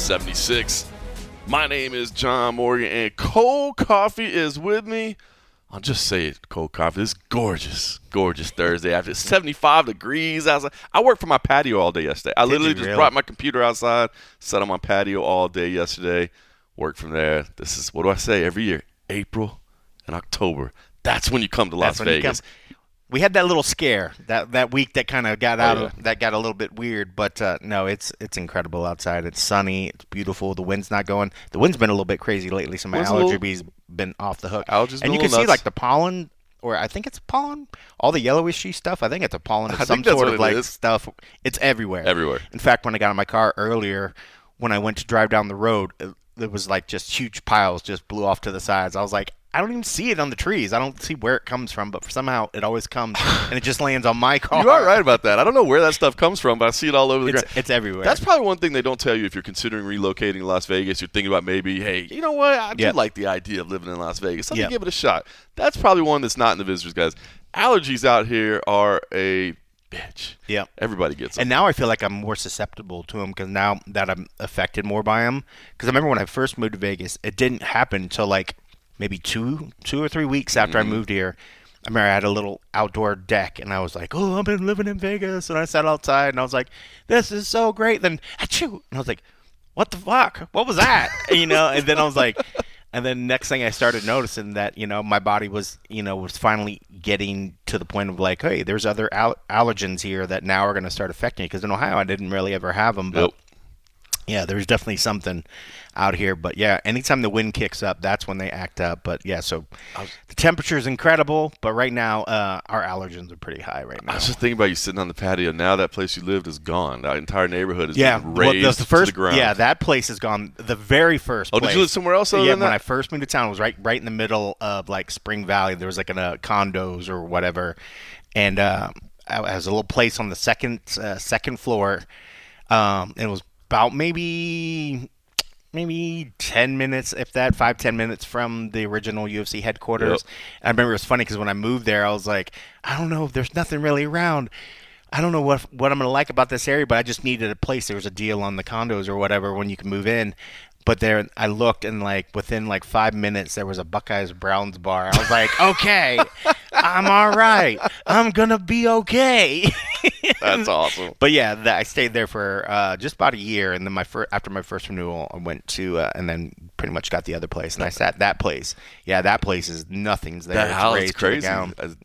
76. My name is John Morgan, and cold coffee is with me. I'll just say it, cold coffee. It's gorgeous, gorgeous Thursday after 75 degrees outside. I worked from my patio all day yesterday. I literally just brought my computer outside, sat on my patio all day yesterday, worked from there. This is, what do I say every year? April and October. That's when you come to Las Vegas. We had that little scare that week that kind of got that got a little bit weird, but no, it's incredible outside. It's sunny, it's beautiful. The wind's not going. The wind's been a little bit crazy lately, so my allergies been off the hook. And you can see like the pollen, or I think it's pollen, all the yellowishy stuff. I think it's a pollen of some sort of like stuff. It's everywhere. Everywhere. In fact, when I got in my car earlier, when I went to drive down the road, there was like just huge piles just blew off to the sides. I was like, I don't even see it on the trees. I don't see where it comes from, but somehow it always comes, and it just lands on my car. You are right about that. I don't know where that stuff comes from, but I see it all over the ground. It's everywhere. That's probably one thing they don't tell you if you're considering relocating to Las Vegas. You're thinking about maybe, hey, you know what? I do like the idea of living in Las Vegas. Let me give it a shot. That's probably one that's not in the visitors, guys. Allergies out here are a bitch. Yeah. Everybody gets them. And now I feel like I'm more susceptible to them because now that I'm affected more by them. Because I remember when I first moved to Vegas, it didn't happen until like maybe two or 3 weeks after I moved here. I remember I had a little outdoor deck, and I was like, oh, I've been living in Vegas. And I sat outside, and I was like, this is so great. Then, achoo! And I was like, what the fuck? What was that? And then I was like, and then next thing I started noticing that, my body was finally getting to the point of like, hey, there's other allergens here that now are going to start affecting me. Because in Ohio, I didn't really ever have them. But yeah, there's definitely something out here. But yeah, anytime the wind kicks up, that's when they act up. But yeah, so the temperature is incredible. But right now, our allergens are pretty high right now. I was just thinking about you sitting on the patio. Now that place you lived is gone. That entire neighborhood is being razed to the ground. Yeah, that place is gone. The very first place. Oh, did you live somewhere else other than that? When I first moved to town, it was right in the middle of like Spring Valley. There was like condos or whatever. And it was a little place on the second floor. It was about maybe 10 minutes, if that, 5-10 minutes from the original UFC headquarters. I remember it was funny because when I moved there, I was like, I don't know, there's nothing really around. I don't know what I'm going to like about this area, but I just needed a place. There was a deal on the condos or whatever when you can move in. But there, I looked, and like within like 5 minutes, there was a Buckeyes Browns bar. I was like, okay, I'm all right. I'm gonna be okay. That's awesome. But yeah, I stayed there for just about a year, and then after my first renewal, I went to and then pretty much got the other place, and I sat that place. Yeah, that place is nothing's there. That house is crazy.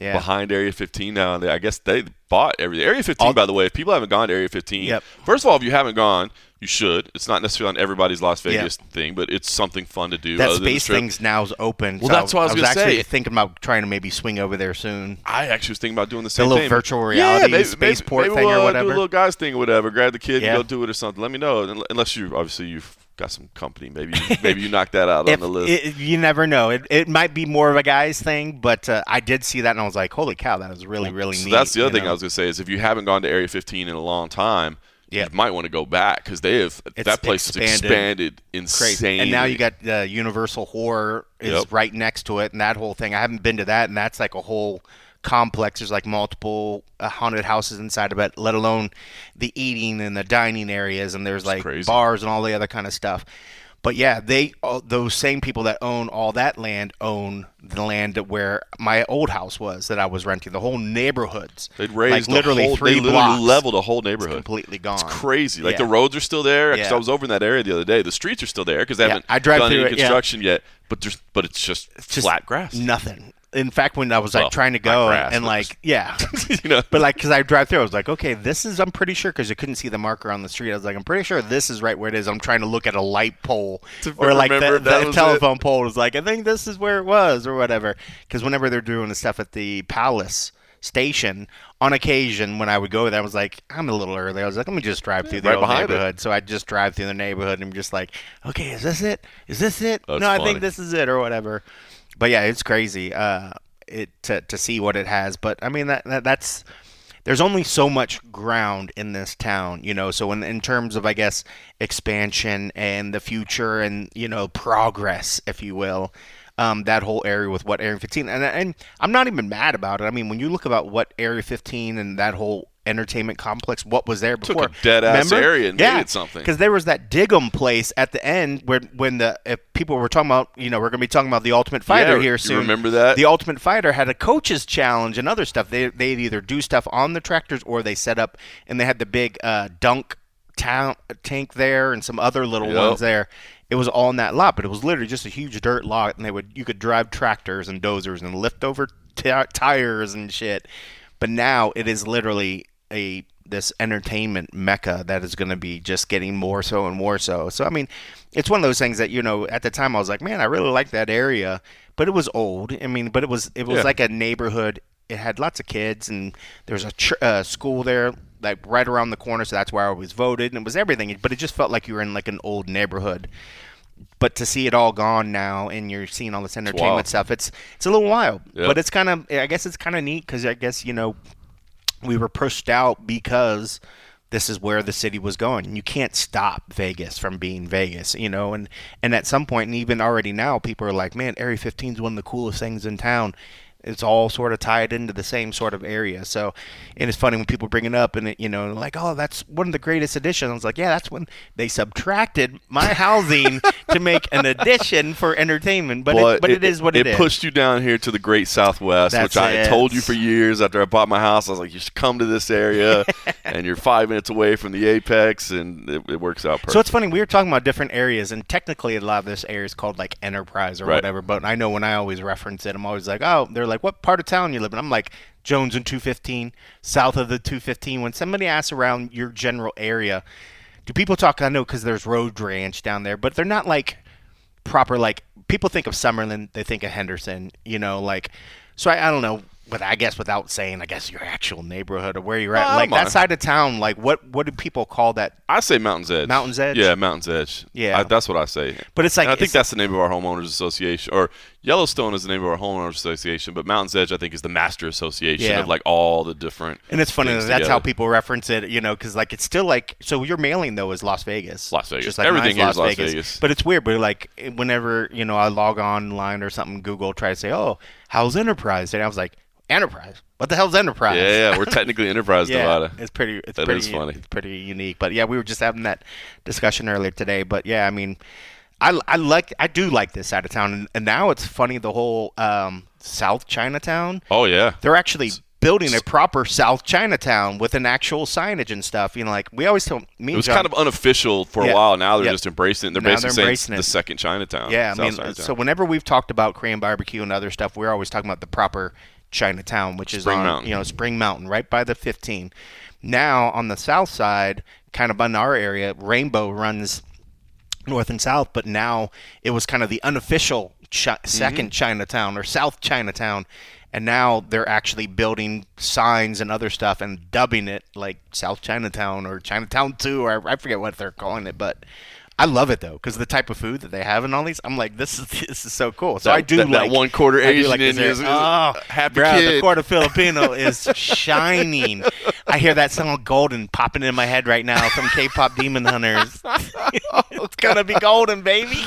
Behind Area 15 now. I guess they bought everything. Area 15, by the way, if people haven't gone to Area 15, first of all, if you haven't gone, you should. It's not necessarily on everybody's Las Vegas thing, but it's something fun to do. That space thing's now is open. Well, so that's what I was going to say. I was actually thinking about trying to maybe swing over there soon. I actually was thinking about doing the same thing. A little virtual reality spaceport thing or whatever. Do a little guys thing or whatever. Grab the kid and go do it or something. Let me know. Unless you've got some company. Maybe you knock that out on the list. You never know. It might be more of a guy's thing, but I did see that, and I was like, holy cow, that was really, really neat. So that's the other thing I was going to say is if you haven't gone to Area 15 in a long time, you might want to go back because that place has expanded insanely. Crazy. And now you got Universal Horror is right next to it, and that whole thing. I haven't been to that, and that's like a whole complex. There's like multiple haunted houses inside of it, let alone the eating and the dining areas, and there's like bars and all the other kind of stuff. But yeah, those same people that own all that land own the land where my old house was that I was renting. The whole neighborhoods. They'd raised like literally 3 blocks. They leveled a whole neighborhood. It's completely gone. It's crazy. Like the roads are still there. Because I was over in that area the other day. The streets are still there because they haven't done any construction yet. But it's just flat grass. Nothing. In fact, when I was like trying to go and like, but like, cause I drive through, I was like, okay, I'm pretty sure, cause you couldn't see the marker on the street. I was like, I'm pretty sure this is right where it is. I'm trying to look at a light pole or like the telephone pole was like, I think this is where it was or whatever. Cause whenever they're doing the stuff at the Palace station, on occasion when I would go there, I was like, I'm a little early. I was like, let me just drive through the old neighborhood. So I just drive through the neighborhood and I'm just like, okay, is this it? Is this it? That's no, funny. I think this is it or whatever. But yeah, it's crazy to see what it has. But I mean, that's there's only so much ground in this town, So in terms of, I guess, expansion and the future and progress, if you will, that whole area with Area 15, and I'm not even mad about it. I mean, when you look about what Area 15 and that whole entertainment complex, what was there before. Took a dead-ass area and made it something. Because there was that Dig'em place at the end where if people were talking about, we're going to be talking about the Ultimate Fighter here soon. You remember that? The Ultimate Fighter had a coach's challenge and other stuff. They'd either do stuff on the tractors or they set up, and they had the big dunk tank there and some other little ones there. It was all in that lot, but it was literally just a huge dirt lot, and you could drive tractors and dozers and lift over tires and shit. But now it is literally this entertainment mecca that is going to be just getting more so and more so. So I mean, it's one of those things that at the time I was like, man, I really like that area, but it was old. I mean, but it was like a neighborhood. It had lots of kids, and there was a school there, like right around the corner, so that's where I always voted, and it was everything. But it just felt like you were in like an old neighborhood. But to see it all gone now, and you're seeing all this entertainment stuff, it's a little wild. Yep. But it's kind of, I guess it's kind of neat because I guess we were pushed out because this is where the city was going. And you can't stop Vegas from being Vegas, and at some point, and even already now, people are like, man, Area 15 is one of the coolest things in town. It's all sort of tied into the same sort of area. So, and it's funny when people bring it up and it, like, oh, that's one of the greatest additions. I was like, yeah, that's when they subtracted my housing to make an addition for entertainment. But it is what it is. It pushed you down here to the Great Southwest, which I had told you for years after I bought my house. I was like, you should come to this area, and you're 5 minutes away from the Apex, and it works out perfect. So it's funny. We were talking about different areas, and technically a lot of this area is called like Enterprise or whatever. But I know when I always reference it, I'm always like, oh, they're like, what part of town you live in? I'm like, Jones and 215, south of the 215. When somebody asks around your general area, do people talk? I know because there's Road Ranch down there, but they're not like proper, like people think of Summerlin, they think of Henderson, so I don't know. But I guess without saying, I guess your actual neighborhood or where you're at, like that side of town, like what do people call that? I say Mountain's Edge. Mountain's Edge? Yeah, Mountain's Edge. Yeah. That's what I say. But it's like, and I think that's the name of our homeowners association, or Yellowstone is the name of our homeowners association, but Mountain's Edge I think is the master association of like all the different. And it's funny that's how people reference it, because like it's still like, so your mailing though is Las Vegas. Las Vegas. Just like everything here is Las Vegas. But it's weird. But like whenever I log online or something, Google try to say, oh, how's Enterprise? And I was like, Enterprise? What the hell's Enterprise? Yeah, we're technically Enterprise, Nevada. It's pretty funny. It's pretty unique. But yeah, we were just having that discussion earlier today. But yeah, I mean, I do like this side of town, and now it's funny, the whole South Chinatown. Oh yeah, they're actually building a proper South Chinatown with an actual signage and stuff. Like we always tell me, it was kind of unofficial for a while. Now they're just embracing it. They're basically saying it's the second Chinatown. Yeah, I mean, so whenever we've talked about Korean barbecue and other stuff, we're always talking about the proper Chinatown, which is Spring Mountain, right by the 15. Now on the south side, kind of in our area, Rainbow runs north and south, but now it was kind of the unofficial second Chinatown or South Chinatown, and now they're actually building signs and other stuff and dubbing it like South Chinatown or Chinatown 2, or I forget what they're calling it, but I love it though, because the type of food that they have in all these, I'm like, this is so cool. So I do like that 1/4 Asian is happy kid. The quarter Filipino is shining. I hear that song "Golden" popping in my head right now from K-pop Demon Hunters. It's gonna be golden, baby.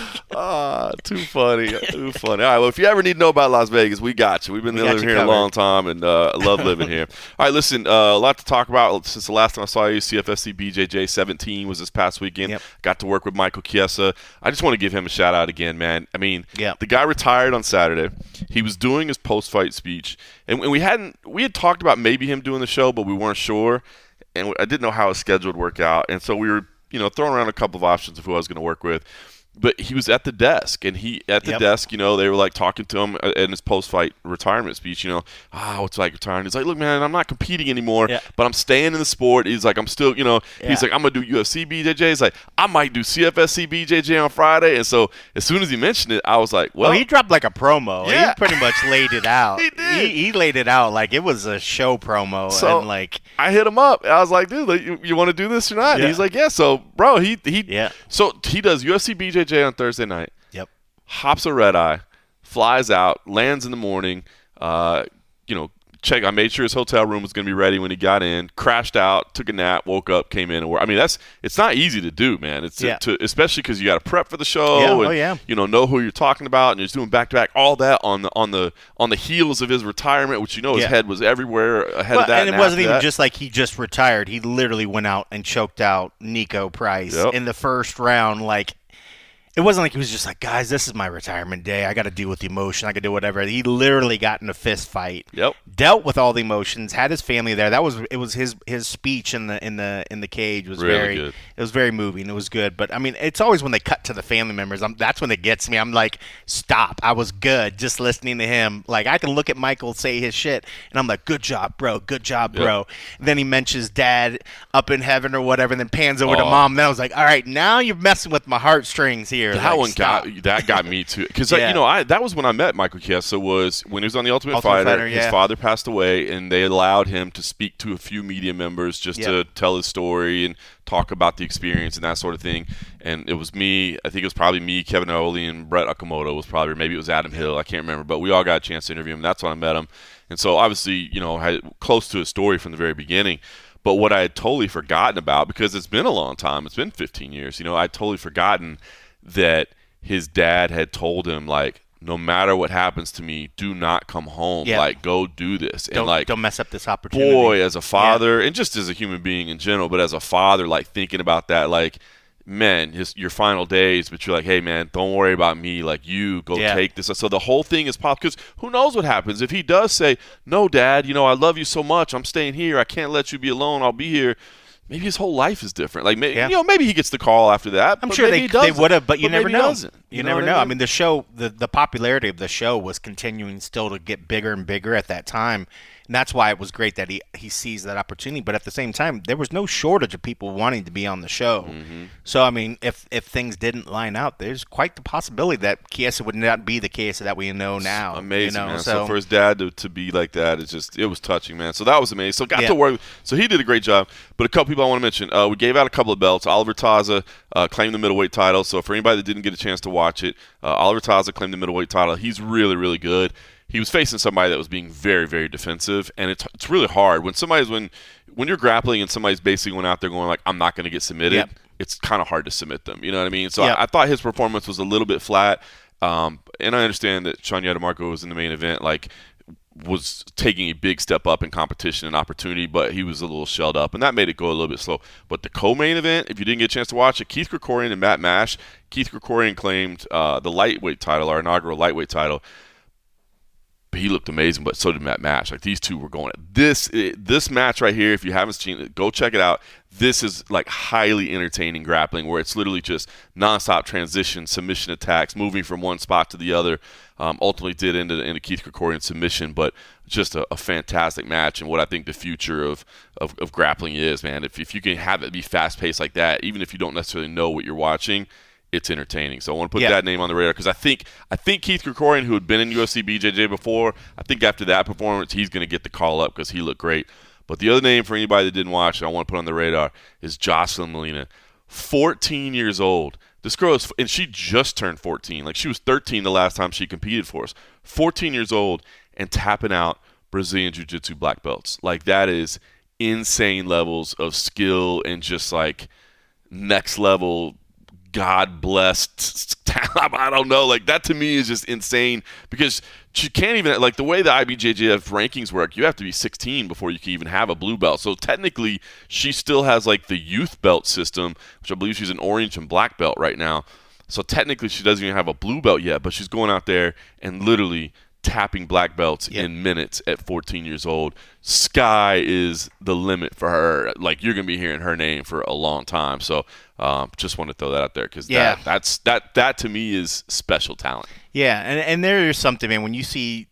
Too funny, too funny. All right, well, if you ever need to know about Las Vegas, we got you. We've been living here a long time, and love living here. All right, listen, a lot to talk about since the last time I saw you. CFFC BJJ 17 was this past weekend. Yep. Got to work with Michael Chiesa. I just want to give him a shout out again, man. I mean, the guy retired on Saturday. He was doing his post-fight speech, and we had talked about maybe him doing the show, but we weren't sure, and I didn't know how his schedule would work out, and so we were throwing around a couple of options of who I was going to work with. But he was at the desk, and desk, they were like talking to him in his post-fight retirement speech, what's like retiring? He's like, look, man, I'm not competing anymore, but I'm staying in the sport. He's like, I'm still, he's like, I'm going to do UFC BJJ. He's like, I might do CFSC BJJ on Friday. And so as soon as he mentioned it, I was like, well. He dropped like a promo. Yeah. He pretty much laid it out. He did. He laid it out like it was a show promo. So and like I hit him up. I was like, dude, you want to do this or not? And he's like, yeah. So, bro, so he does UFC BJJ on Thursday night. Yep. Hops a red eye, flies out, lands in the morning, I made sure his hotel room was going to be ready when he got in. Crashed out, took a nap, woke up, came in, and worked. I mean, it's not easy to do, man. It's especially because you got to prep for the show, and know who you're talking about, and you're just doing back to back, all that on the heels of his retirement, which his head was everywhere ahead of that. And it wasn't even just like he just retired. He literally went out and choked out Nico Price in the first round, like. It wasn't like he was just like, guys, this is my retirement day. I got to deal with the emotion. I got to do whatever. He literally got in a fist fight. Yep. Dealt with all the emotions. Had his family there. It was his speech in the cage was really very good. It was very moving. It was good. But I mean, it's always when they cut to the family members. That's when it gets me. I'm like, stop. I was good just listening to him. Like I can look at Michael say his shit, and I'm like, good job, bro. Good job, bro. And then he mentions dad up in heaven or whatever, and then pans over to mom. And then I was like, all right, now you're messing with my heartstrings here. That one got me too, because that was when I met Michael Chiesa. Was when he was on the Ultimate Fighter. His father passed away, and they allowed him to speak to a few media members just to tell his story and talk about the experience and that sort of thing. And it was me. I think it was probably me, Kevin Oli, and Brett Okamoto was probably, or maybe it was Adam Hill. I can't remember, but we all got a chance to interview him. That's when I met him, and so obviously, had close to his story from the very beginning. But what I had totally forgotten about, because it's been a long time, it's been 15 years. I'd totally forgotten that his dad had told him, like, no matter what happens to me, do not come home. Like, go do this. Don't mess up this opportunity. Boy, as a father, and just as a human being in general, but as a father, like, thinking about that, like, man, your final days, but you're like, hey, man, don't worry about me. Like, you go take this. So the whole thing is popped, because who knows what happens. If he does say, no, Dad, I love you so much. I'm staying here. I can't let you be alone. I'll be here. Maybe his whole life is different. Like, maybe he gets the call after that. I'm sure they would have, but you never know. You never know. I mean, the show, the popularity of the show was continuing still to get bigger and bigger at that time. And that's why it was great that he seized that opportunity. But at the same time, there was no shortage of people wanting to be on the show. Mm-hmm. So, I mean, if things didn't line out, there's quite the possibility that Chiesa would not be the Chiesa that we know now. Amazing, man. So for his dad to be like that, it was touching, man. So that was amazing. So got to work. So he did a great job. But a couple people I want to mention. We gave out a couple of belts. Oliver Taza claimed the middleweight title. So for anybody that didn't get a chance to watch it, Oliver Taza claimed the middleweight title. He's really, really good. He was facing somebody that was being very, very defensive, and it's really hard when you're grappling and somebody's basically going out there going like, I'm not going to get submitted. Yep. It's kind of hard to submit them. You know what I mean? So I thought his performance was a little bit flat, and I understand that Sean Yadamarco was in the main event, like was taking a big step up in competition and opportunity, but he was a little shelled up, and that made it go a little bit slow. But the co-main event, if you didn't get a chance to watch it, Keith Krikorian and Matt Mash. Keith Krikorian claimed the lightweight title, our inaugural lightweight title. But he looked amazing, but so did Matt Mash. Like, these two were going at this match right here. If you haven't seen it, go check it out. This is like highly entertaining grappling, where it's literally just nonstop transition, submission attacks, moving from one spot to the other. Ultimately did end in a Keith Krikorian submission, but just a fantastic match, and what I think the future of grappling is, man. If you can have it be fast paced like that, even if you don't necessarily know what you're watching, it's entertaining. So I want to put that name on the radar, because I think Keith Krikorian, who had been in UFC BJJ before, I think after that performance, he's going to get the call up because he looked great. But the other name for anybody that didn't watch, I want to put on the radar, is Jocelyn Molina. 14 years old. This girl and she just turned 14. Like, she was 13 the last time she competed for us. 14 years old and tapping out Brazilian Jiu-Jitsu black belts. Like, that is insane levels of skill and just like next level God blessed talent. I don't know. Like, that to me is just insane, because she can't even, like, the way the IBJJF rankings work, you have to be 16 before you can even have a blue belt. So technically, she still has like the youth belt system, which I believe she's an orange and black belt right now. So technically, she doesn't even have a blue belt yet, but she's going out there and literally tapping black belts in minutes at 14 years old. Sky is the limit for her. Like, you're going to be hearing her name for a long time. So just want to throw that out there, because that to me is special talent. Yeah, and there is something, man, when you see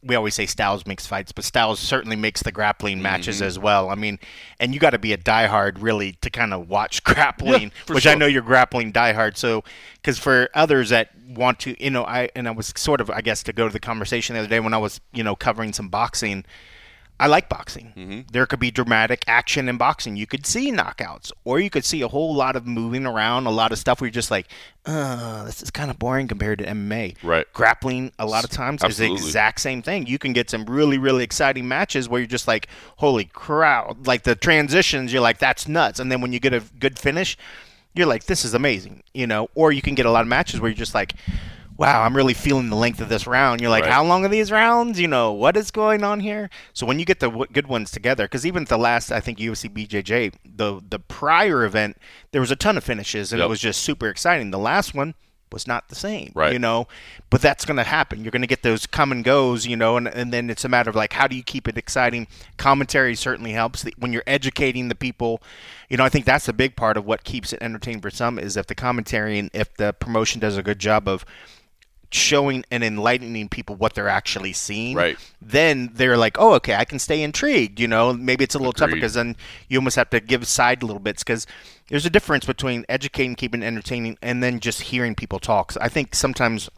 we always say Styles makes fights, but Styles certainly makes the grappling matches as well. I mean, and you got to be a diehard really to kind of watch grappling, which sure. I know you're grappling diehard. So, because for others that want to, I was sort of, I guess, to go to the conversation the other day when I was, covering some boxing, I like boxing. There could be dramatic action in boxing. You could see knockouts, or you could see a whole lot of moving around, a lot of stuff where you're just like, this is kind of boring compared to MMA. Right. Grappling, a lot of times, Absolutely. is the exact same thing. You can get some really, really exciting matches where you're just like, holy crowd. Like the transitions, you're like, that's nuts. And then when you get a good finish, you're like, this is amazing, Or you can get a lot of matches where you're just like, wow, I'm really feeling the length of this round. You're like, Right. how long are these rounds? What is going on here? So when you get the good ones together, because even the last, I think, UFC BJJ, the prior event, there was a ton of finishes, and it was just super exciting. The last one was not the same, Right. But that's going to happen. You're going to get those come and goes, and then it's a matter of, like, how do you keep it exciting? Commentary certainly helps. When you're educating the people, I think that's a big part of what keeps it entertaining for some, is if the commentary and if the promotion does a good job of showing and enlightening people what they're actually seeing, Right. then they're like, oh, okay, I can stay intrigued. Maybe it's a little tougher Agreed. because then you almost have to give side little bits, because there's a difference between educating, keeping it entertaining, and then just hearing people talk. So I think sometimes,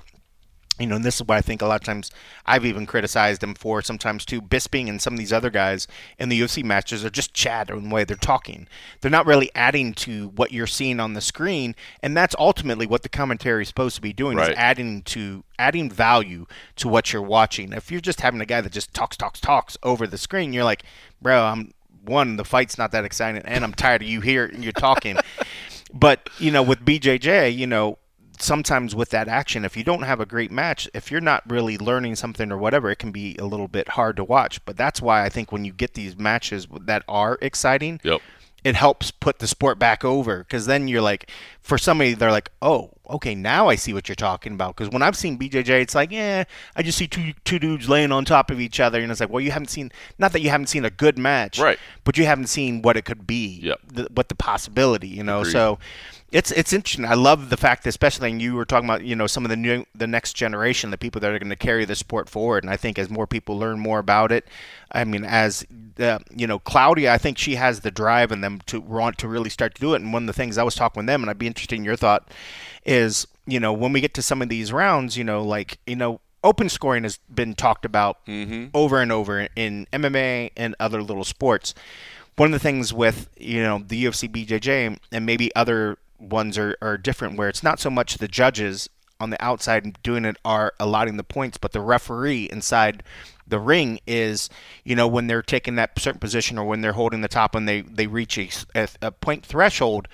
and this is what I think a lot of times I've even criticized them for sometimes too. Bisping and some of these other guys in the UFC matches are just chattering away. They're talking. They're not really adding to what you're seeing on the screen, and that's ultimately what the commentary is supposed to be doing, Right. is adding value to what you're watching. If you're just having a guy that just talks over the screen, you're like, bro, the fight's not that exciting, and I'm tired of you here and you're talking. But, with BJJ, sometimes with that action, if you don't have a great match, if you're not really learning something or whatever, it can be a little bit hard to watch. But that's why I think when you get these matches that are exciting, Yep. it helps put the sport back over, because then you're like, for somebody, they're like, oh, okay, now I see what you're talking about. Because when I've seen BJJ, it's like, I just see two dudes laying on top of each other, and it's like, well, you haven't seen, not that you haven't seen a good match, Right. but you haven't seen what it could be, Yep. what the possibility, Agreed. So it's interesting. I love the fact that, especially, and you were talking about, some of the next generation, the people that are going to carry the sport forward. And I think as more people learn more about it, I mean, as Claudia, I think she has the drive in them to want to really start to do it. And one of the things I was talking with them, and I'd be interested in your thought, is, when we get to some of these rounds, open scoring has been talked about over and over in MMA and other little sports. One of the things with, the UFC BJJ and maybe other ones are different, where it's not so much the judges on the outside doing it are allotting the points, but the referee inside the ring is, when they're taking that certain position or when they're holding the top and they reach a point threshold.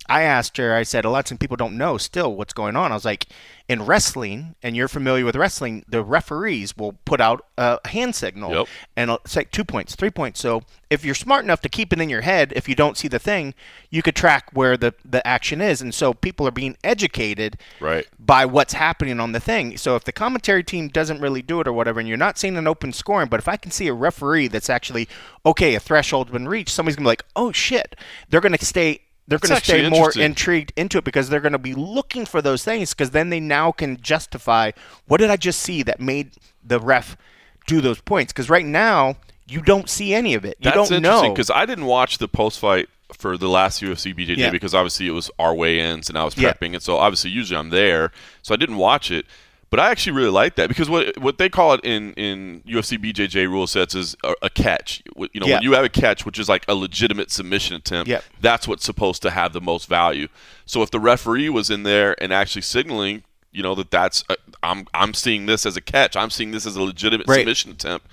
I asked her, I said, a lot of people don't know still what's going on. I was like, in wrestling, and you're familiar with wrestling, the referees will put out a hand signal. Yep. And it's like 2 points, 3 points. So if you're smart enough to keep it in your head, if you don't see the thing, you could track where the action is. And so people are being educated Right. by what's happening on the thing. So if the commentary team doesn't really do it or whatever, and you're not seeing an open scoring, but if I can see a referee that's actually, okay, a threshold's been reached, somebody's going to be like, oh, shit. They're going to stay more interesting. intrigued into it, because they're going to be looking for those things, because then they now can justify, what did I just see that made the ref do those points? Because right now, you don't see any of it. You That's don't interesting, know. because I didn't watch the post-fight for the last UFC BJJ Yeah. because obviously it was our weigh-ins and I was Yeah. prepping, and so obviously usually I'm there, so I didn't watch it. But I actually really like that, because what they call it in UFC BJJ rule sets is a catch. Yeah. When you have a catch, which is like a legitimate submission attempt, Yeah. that's what's supposed to have the most value. So if the referee was in there and actually signaling, that's I'm seeing this as a catch, I'm seing this as a legitimate Right. submission attempt.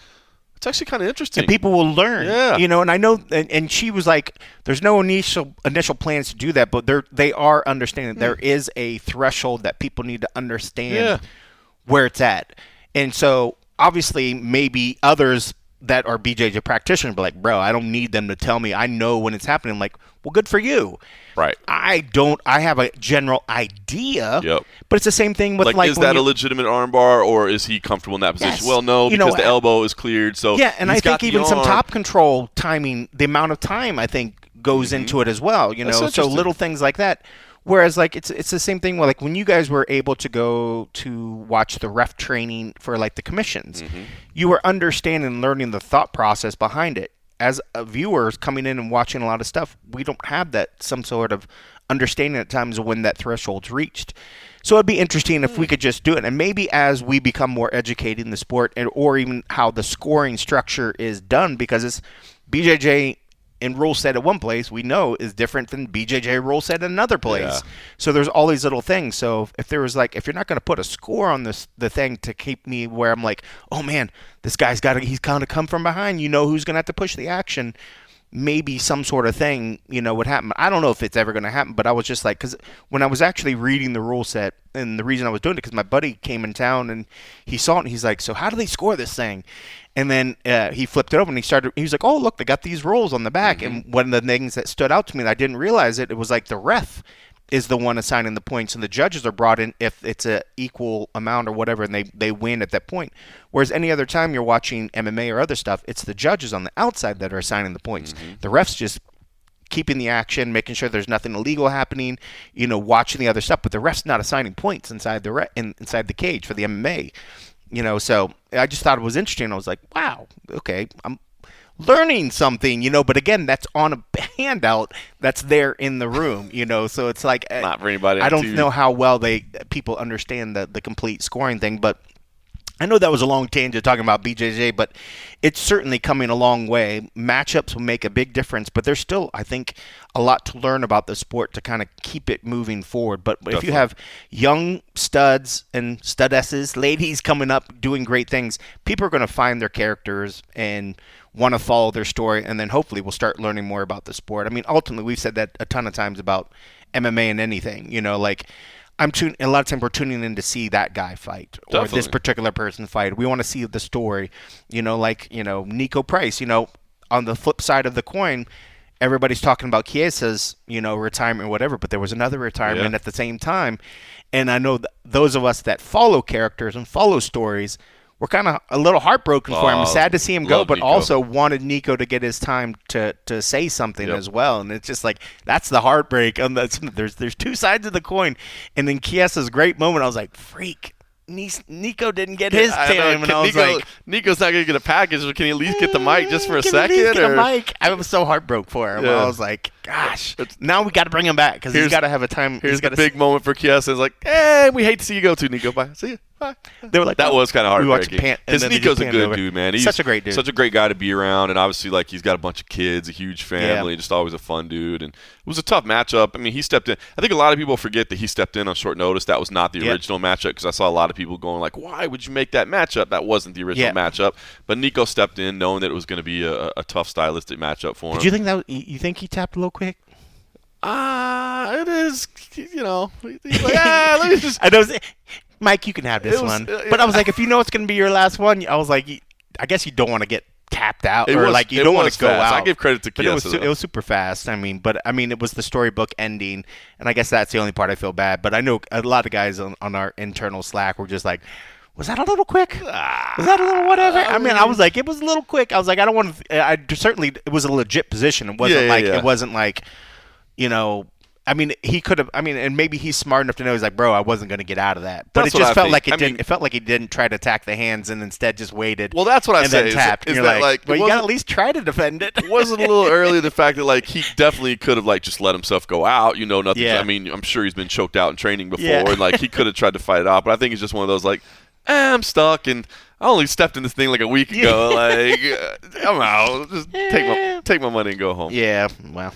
It's actually kind of interesting. And people will learn, Yeah. and I know, and she was like, there's no initial plans to do that, but they are understanding there is a threshold that people need to understand Yeah. where it's at. And so obviously maybe others that are BJJ practitioners be like, bro, I don't need them to tell me. I know when it's happening. I'm like, well, good for you. Right. I have a general idea, Yep. but it's the same thing with is that a legitimate armbar, or is he comfortable in that position? Yes. Well, no, because the elbow is cleared. So yeah, and I he's got think the even some arm. top control timing, the amount of time I think goes into it as well. That's So interesting. little things like that. Whereas like it's the same thing with, like, when you guys were able to go to watch the ref training for like the commissions, you were understanding and learning the thought process behind it. As viewers coming in and watching a lot of stuff, we don't have that some sort of understanding at times when that threshold's reached. So it'd be interesting if we could just do it. And maybe as we become more educated in the sport, or even how the scoring structure is done, because it's BJJ in rule set at one place, we know is different than BJJ rule set in another place. Yeah. So there's all these little things. So if there was if you're not going to put a score on the thing to keep me where I'm like, oh man, this guy's he's going to come from behind. You know who's going to have to push the action. Maybe some sort of thing, would happen. I don't know if it's ever going to happen, but I was just like, because when I was actually reading the rule set, and the reason I was doing it, because my buddy came in town and he saw it, and he's like, so how do they score this thing? And then he flipped it over and he was like, oh, look, they got these rules on the back. And one of the things that stood out to me, and I didn't realize it was like the ref is the one assigning the points, and the judges are brought in if it's a equal amount or whatever, and they win at that point. Whereas any other time you're watching MMA or other stuff, it's the judges on the outside that are assigning the points. The refs just keeping the action, making sure there's nothing illegal happening, watching the other stuff, but the ref's not assigning points inside the cage for the MMA. So I just thought it was interesting. I was like, wow, okay, I'm learning something, but again, that's on a handout that's there in the room, so it's like, not for anybody. I don't know how well people understand the complete scoring thing, but I know that was a long tangent talking about BJJ, but it's certainly coming a long way. Matchups will make a big difference, but there's still, I think, a lot to learn about the sport to kind of keep it moving forward. But if you have young studs and studesses, ladies coming up doing great things, people are going to find their characters and want to follow their story, and then hopefully we'll start learning more about the sport. I mean, ultimately, we've said that a ton of times about MMA and anything, a lot of times we're tuning in to see that guy fight or Definitely. this particular person fight. We want to see the story, Nico Price, on the flip side of the coin, everybody's talking about Chiesa's, retirement or whatever, but there was another retirement at the same time. And I know those of us that follow characters and follow stories, we're kind of a little heartbroken for him. Sad to see him go, but Nico. Also wanted Nico to get his time to say something as well. And it's just like, that's the heartbreak. And there's two sides of the coin. And then Chiesa's great moment, I was like, freak. Nico didn't get his time, and I was like, Nico's not going to get a package, but can he at least get the mic just for a can second? He at least get a mic? I was so heartbroken for him. Yeah. I was like, gosh, now we got to bring him back because he's got to have a time. Here's the big moment for Chiesa. It's like, hey, we hate to see you go too, Nico. Bye. See you. Bye. They were like, that was kind of heartbreaking. Because Nico's a good dude, man. He's such a great dude. Such a great guy to be around, and obviously, he's got a bunch of kids, a huge family, just always a fun dude. And it was a tough matchup. I mean, he stepped in. I think a lot of people forget that he stepped in on short notice. That was not the original matchup, because I saw a lot of people going like, why would you make that matchup? That wasn't the original matchup. But Nico stepped in knowing that it was going to be a tough stylistic matchup for him. Did you think he tapped a little quick? It is, he's like, let me just. I know, Mike, you can have this one. But I was like, if you know it's going to be your last one, I was like, I guess you don't want to get tapped out, you don't want to go out. I give credit to Chiesa. But it was super fast. It was the storybook ending, and I guess that's the only part I feel bad. But I know a lot of guys on our internal Slack were just like, was that a little quick? Was that a little whatever? I was like, it was a little quick. I was like, I don't want to. Certainly, it was a legit position. It wasn't it wasn't like, he could have. And maybe he's smart enough to know. He's like, bro, I wasn't going to get out of that. But it just felt like it didn't. It felt like he didn't try to attack the hands and instead just waited. Well, that's what I say. And then tapped. Is you're that like, well, you got to at least try to defend it. It wasn't a little early. The fact that he definitely could have just let himself go out. Nothing. Yeah. I'm sure he's been choked out in training before, and he could have tried to fight it out. But I think it's just one of those I'm stuck, and I only stepped in this thing a week ago. I'm out. Just take my money and go home. Yeah. Well.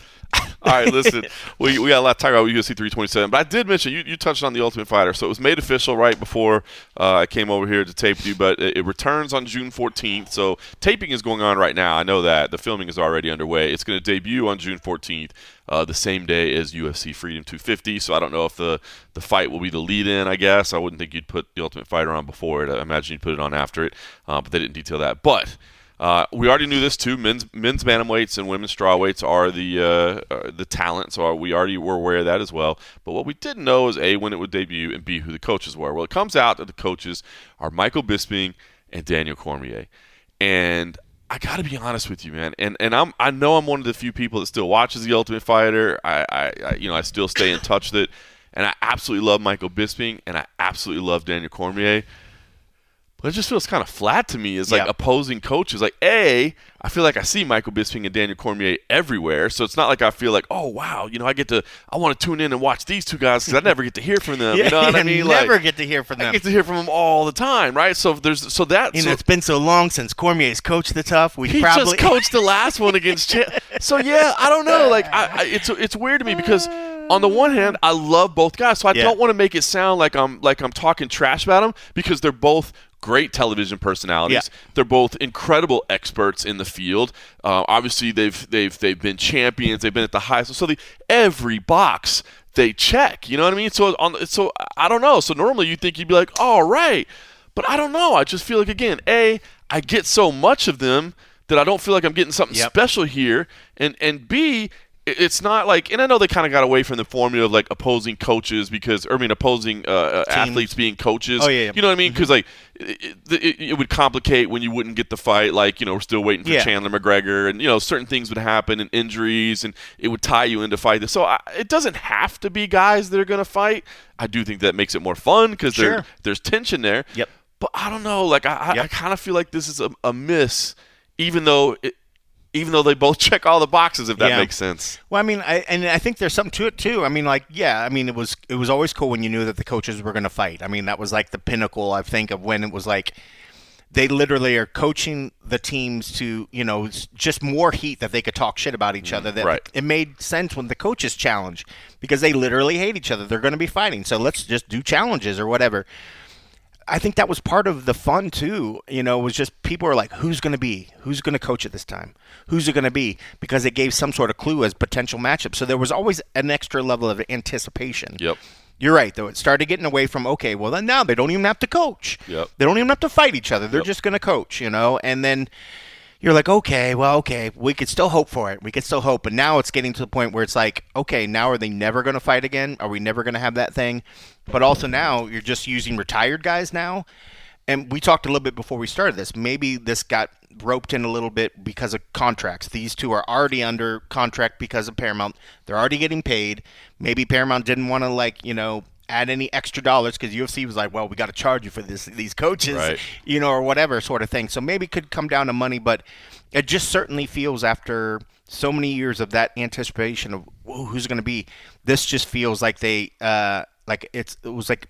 All right, listen, we got a lot to talk about with UFC 327, but I did mention, you touched on The Ultimate Fighter, so it was made official right before I came over here to tape with you, but it returns on June 14th, so taping is going on right now. I know that. The filming is already underway. It's going to debut on June 14th, the same day as UFC Freedom 250, so I don't know if the fight will be the lead-in, I guess. I wouldn't think you'd put The Ultimate Fighter on before it. I imagine you'd put it on after it, but they didn't detail that. But we already knew this too. Men's bantamweights and women's strawweights are the talent, so we already were aware of that as well. But what we didn't know is A, when it would debut, and B, who the coaches were. Well, it comes out that the coaches are Michael Bisping and Daniel Cormier. And I got to be honest with you, man. And I know I'm one of the few people that still watches The Ultimate Fighter. I still stay in touch with it, and I absolutely love Michael Bisping and I absolutely love Daniel Cormier. But it just feels kind of flat to me as like opposing coaches. Like, I feel like I see Michael Bisping and Daniel Cormier everywhere. So it's not like I feel like, oh, wow, I want to tune in and watch these two guys because I never get to hear from them. You know what I mean? Never get to hear from them. I get to hear from them all the time, right? So it's been so long since Cormier's coached the tough. He just coached the last one against So, I don't know. Like, it's weird to me because on the one hand, I love both guys. So I don't want to make it sound like I'm talking trash about them because they're both great television personalities. They're both incredible experts in the field. Obviously, they've been champions. They've been at the highest. So every box they check. You know what I mean? So I don't know. So normally you think you'd be like, all right, but I don't know. I just feel like again, I get so much of them that I don't feel like I'm getting something special here, and B. It's not like, and I know they kind of got away from the formula of like opposing coaches opposing athletes being coaches. Oh, yeah. You know what I mean? Because like it would complicate when you wouldn't get the fight. Like, we're still waiting for Chandler McGregor, and certain things would happen and injuries, and it would tie you into fight. So it doesn't have to be guys that are going to fight. I do think that makes it more fun because there's tension there. Yep. But I don't know. Like I kind of feel like this is a miss, even though they both check all the boxes, if that makes sense. Well, I mean, I think there's something to it too. I mean, like, it was always cool when you knew that the coaches were going to fight. I mean, that was like the pinnacle, I think, of when it was like they literally are coaching the teams to, just more heat that they could talk shit about each other. That it made sense when the coaches challenge because they literally hate each other. They're going to be fighting, so let's just do challenges or whatever. I think that was part of the fun too. It was just people are like, who's going to coach it this time? Who's it going to be? Because it gave some sort of clue as potential matchup. So there was always an extra level of anticipation. Yep. You're right, though. It started getting away from, okay, well, then now they don't even have to coach. Yep. They don't even have to fight each other. They're just going to coach, And then you're like, okay, we could still hope for it. We could still hope. But now it's getting to the point where it's like, okay, now are they never going to fight again? Are we never going to have that thing? But also now you're just using retired guys now. And we talked a little bit before we started this. Maybe this got roped in a little bit because of contracts. These two are already under contract because of Paramount. They're already getting paid. Maybe Paramount didn't want to, add any extra dollars because UFC was like, well, we got to charge you for these coaches, right. Or whatever sort of thing. So maybe it could come down to money, but it just certainly feels after so many years of that anticipation of who's going to be, this just feels like they it was like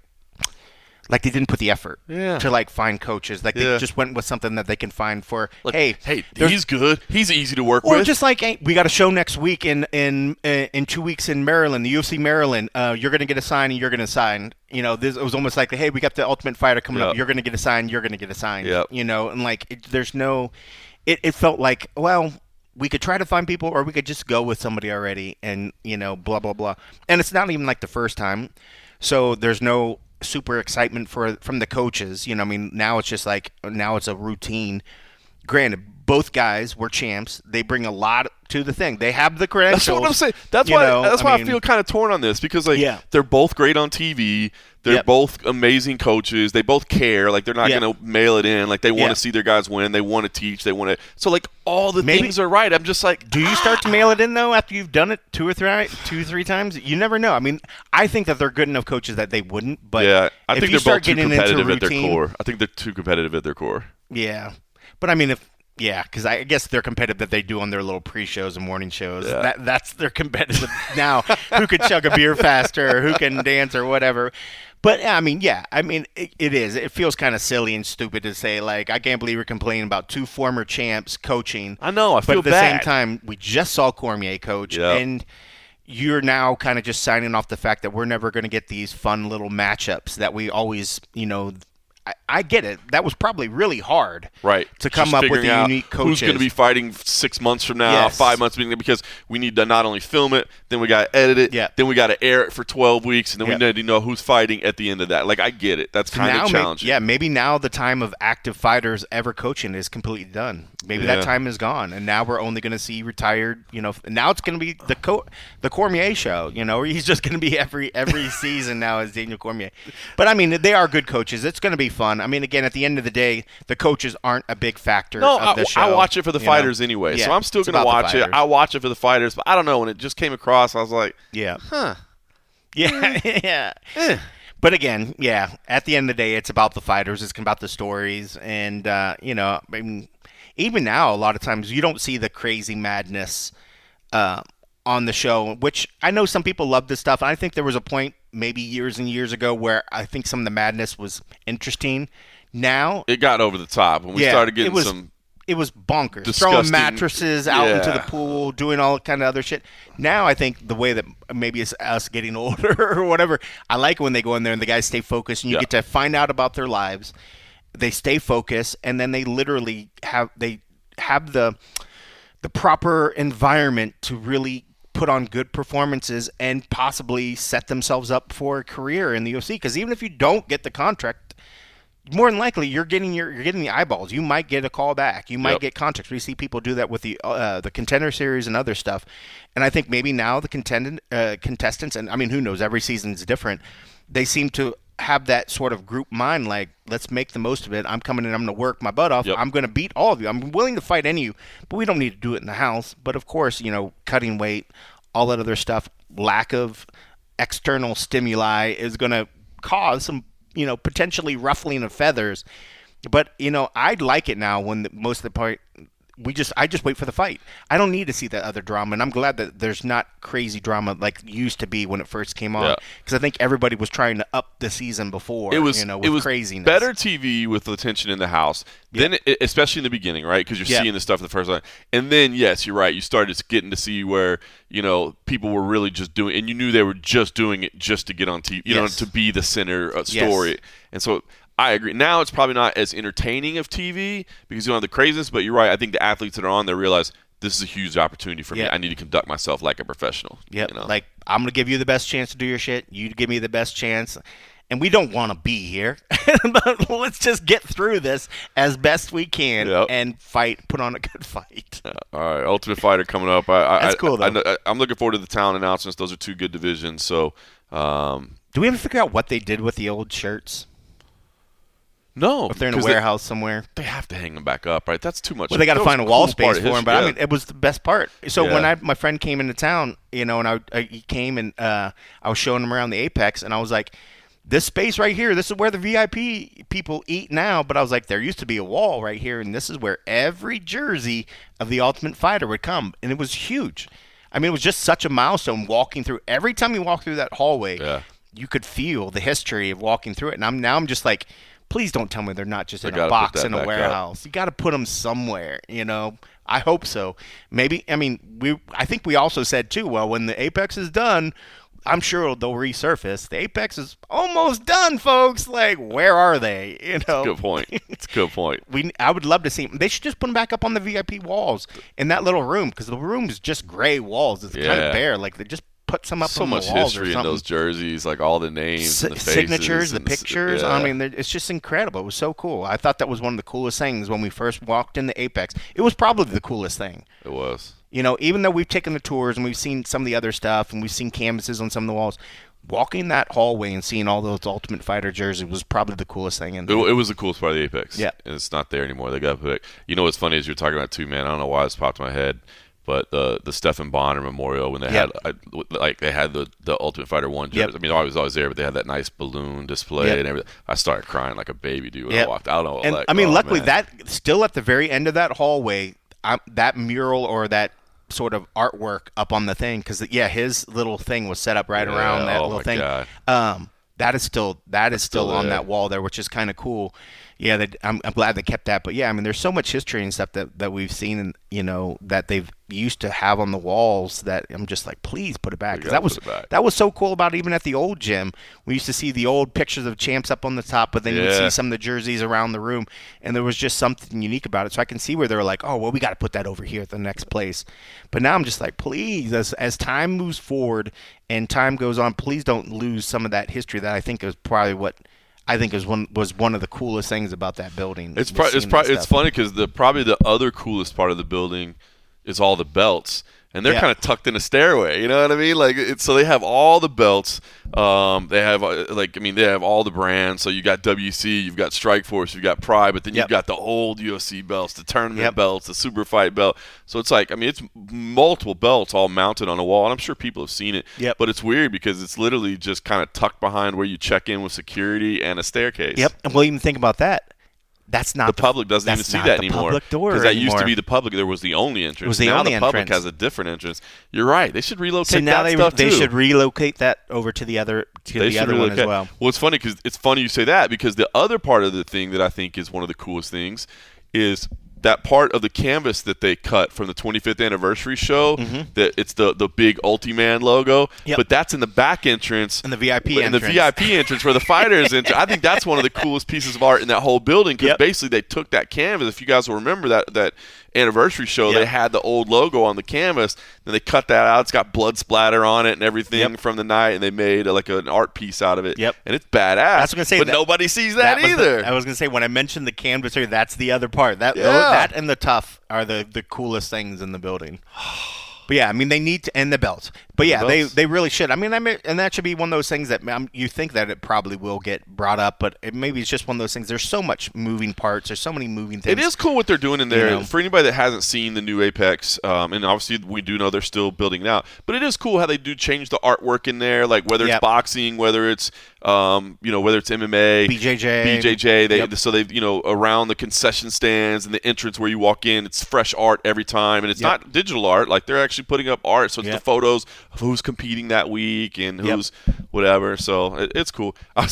they didn't put the effort to find coaches. Like they just went with something that they can find for. Like, hey, he's good. He's easy to work or with. Or just like, hey, we got a show next week in 2 weeks in Maryland, the UFC Maryland. You're gonna get a sign and you're gonna sign. This it was almost like, hey, we got the Ultimate Fighter coming up. You're gonna get a sign. You're gonna get a sign. Yep. And there's no. It felt like, well, we could try to find people, or we could just go with somebody already, and blah blah blah. And it's not even like the first time, so there's no super excitement from the coaches. Now it's just like, now it's a routine. Granted, both guys were champs. They bring a lot to the thing. They have the credentials. That's what I'm saying. That's why I feel kind of torn on this because they're both great on TV. They're both amazing coaches. They both care. Like they're not going to mail it in. Like they want to see their guys win. They want to teach. They want to. So like all the things are right. I'm just like, do you start to mail it in though after you've done it two or three times? You never know. I mean, I think that they're good enough coaches that they wouldn't. But I think they're both too competitive at their core. I think they're too competitive at their core. Yeah, but I mean because I guess they're competitive that they do on their little pre-shows and morning shows. Yeah. That's their competitive now. Who can chug a beer faster, or who can dance, or whatever. But it is. It feels kind of silly and stupid to say, like, I can't believe we're complaining about two former champs coaching. I know. I feel bad. But at the same time, we just saw Cormier coach, and you're now kind of just signing off the fact that we're never going to get these fun little matchups that we always, I get it. That was probably really hard, right? To come up with the unique coaches. Who's going to be fighting 6 months from now, 5 months, because we need to not only film it, then we got to edit it, then we got to air it for 12 weeks, and then we need to know who's fighting at the end of that. Like, I get it. That's kind of challenging. Maybe now the time of active fighters ever coaching is completely done. Maybe that time is gone, and now we're only going to see retired. Now it's going to be the Cormier show. Where he's just going to be every season now as Daniel Cormier. But I mean, they are good coaches. It's going to be fun. I mean, again, at the end of the day, the coaches aren't a big factor of the show. I watch it for the fighters anyway, so I'm still going to watch it. I watch it for the fighters, but I don't know. When it just came across, I was like, yeah. Huh. Yeah. But again, yeah, at the end of the day, it's about the fighters. It's about the stories. And, I mean, even now, a lot of times you don't see the crazy madness on the show, which I know some people love this stuff. I think there was a point maybe years and years ago where I think some of the madness was interesting. Now it got over the top when we started getting it was bonkers. Disgusting. Throwing mattresses out into the pool, doing all kind of other shit. Now I think the way that maybe it's us getting older or whatever, I like it when they go in there and the guys stay focused and you get to find out about their lives. They stay focused and then they literally have the proper environment to really put on good performances and possibly set themselves up for a career in the UFC. Because even if you don't get the contract, more than likely you're getting the eyeballs. You might get a call back. You might get contracts. We see people do that with the Contender Series and other stuff. And I think maybe now the contestants, and I mean, who knows? Every season is different. They seem to have that sort of group mind, like, let's make the most of it. I'm coming in. I'm going to work my butt off. I'm going to beat all of you. I'm willing to fight any of you, but we don't need to do it in the house. But of course, cutting weight, all that other stuff, lack of external stimuli is going to cause some potentially ruffling of feathers. But, I'd like it now when most of the part, I just wait for the fight. I don't need to see that other drama. And I'm glad that there's not crazy drama like used to be when it first came on. Because I think everybody was trying to up the season before, it was craziness. Better TV with the tension in the house. Then, especially in the beginning, right? Because you're seeing the stuff the first time. And then, yes, you're right. You started getting to see where, people were really just doing, and you knew they were just doing it just to get on TV, to be the center story. And so I agree. Now it's probably not as entertaining of TV because you don't have the craziness, but you're right. I think the athletes that are on there realize this is a huge opportunity for me. I need to conduct myself like a professional. Like, I'm going to give you the best chance to do your shit. You give me the best chance. And we don't want to be here, but let's just get through this as best we can and put on a good fight. All right, Ultimate Fighter coming up. That's cool, though. I'm looking forward to the talent announcements. Those are two good divisions. So, do we ever figure out what they did with the old shirts? No. If they're in a warehouse somewhere. They have to hang them back up, right? That's too much. Well, they got to find a wall space for them, but I mean, it was the best part. So when my friend came into town, and he came and I was showing him around the Apex, and I was like, this space right here, this is where the VIP people eat now. But I was like, there used to be a wall right here, and this is where every jersey of the Ultimate Fighter would come. And it was huge. I mean, it was just such a milestone walking through. Every time you walk through that hallway, you could feel the history of walking through it. And I'm just like, please don't tell me they're not just in a box in a warehouse. You got to put them somewhere, I hope so. Maybe, I think we also said too, well, when the Apex is done, I'm sure they'll resurface. The Apex is almost done, folks. Like, where are they? It's a good point. It's a good point. I would love to see them. They should just put them back up on the VIP walls in that little room because the room is just gray walls. It's kind of bare. Like, they just put some up so on the much walls history or in those jerseys, like all the names, and the faces, signatures, the pictures. I mean, it's just incredible. It was so cool. I thought that was one of the coolest things when we first walked in the Apex. It was probably the coolest thing. It was. Even though we've taken the tours and we've seen some of the other stuff and we've seen canvases on some of the walls, walking that hallway and seeing all those Ultimate Fighter jerseys was probably the coolest thing. It was the coolest part of the Apex. Yeah. And it's not there anymore. They got to put it. What's funny is you're talking about too, man. I don't know why this popped in my head. But the Stephen Bonner Memorial, when they had the Ultimate Fighter 1 jersey. I mean, I was always there, but they had that nice balloon display and everything. I started crying like a baby, dude, when I walked. I don't know. And luckily, that still at the very end of that hallway, that mural or that sort of artwork up on the thing, because his little thing was set up right around that little thing. God. That is still on that wall there, which is kind of cool. Yeah, I'm glad they kept that. But yeah, I mean, there's so much history and stuff that we've seen, and that they've used to have on the walls that I'm just like, please put it back. 'Cause that was so cool about it. Even at the old gym, we used to see the old pictures of champs up on the top, but then you would see some of the jerseys around the room, and there was just something unique about it. So I can see where they were like, oh, well, we got to put that over here at the next place. But now I'm just like, please, as time moves forward and time goes on, please don't lose some of that history that I think is probably what I think was one of the coolest things about that building. It's funny because probably the other coolest part of the building is all the belts. and they're kind of tucked in a stairway. You know what I mean? Like, so they have all the belts. They have they have all the brands. So you got WC, you've got Strikeforce, you've got Pride, but then you've got the old UFC belts, the tournament belts, the super fight belt. So it's like, I mean, it's multiple belts all mounted on a wall, and I'm sure people have seen it. But it's weird because it's literally just kind of tucked behind where you check in with security and a staircase. And we'll even think about that. That's not the public doesn't even see that anymore. Because that used to be the public. There was the only entrance. It was the only entrance. Public has a different entrance. You're right. They should relocate so now that stuff they too. should relocate that over to the other one as well. Well, it's funny because it's funny you say that, because the other part of the thing that I think is one of the coolest things is that part of the canvas that they cut from the 25th anniversary show, that it's the big Ultiman logo, but that's in the back entrance. In the VIP entrance. In the VIP entrance where the fighters enter. I think that's one of the coolest pieces of art in that whole building, because basically they took that canvas. If you guys will remember that anniversary show, they had the old logo on the canvas, then they cut that out. It's got blood splatter on it and everything from the night, and they made like an art piece out of it. And it's badass. I was gonna say, but nobody sees that either. I was going to say, when I mentioned the canvas here, that's the other part. That and the tough are the coolest things in the building. But yeah, I mean, they need to end the belts. But yeah, they really should. I mean, and that should be one of those things that you think that it probably will get brought up, but maybe it's just one of those things. There's so much moving parts. There's so many moving things. It is cool what they're doing in there. You know? For anybody that hasn't seen the new Apex, and obviously we do know they're still building it out, but it is cool how they do change the artwork in there, like whether it's boxing, whether it's whether it's MMA, BJJ. So they around the concession stands and the entrance where you walk in, it's fresh art every time, and it's not digital art. Like, they're actually putting up art, so it's the photos of who's competing that week and who's whatever. So it's cool. I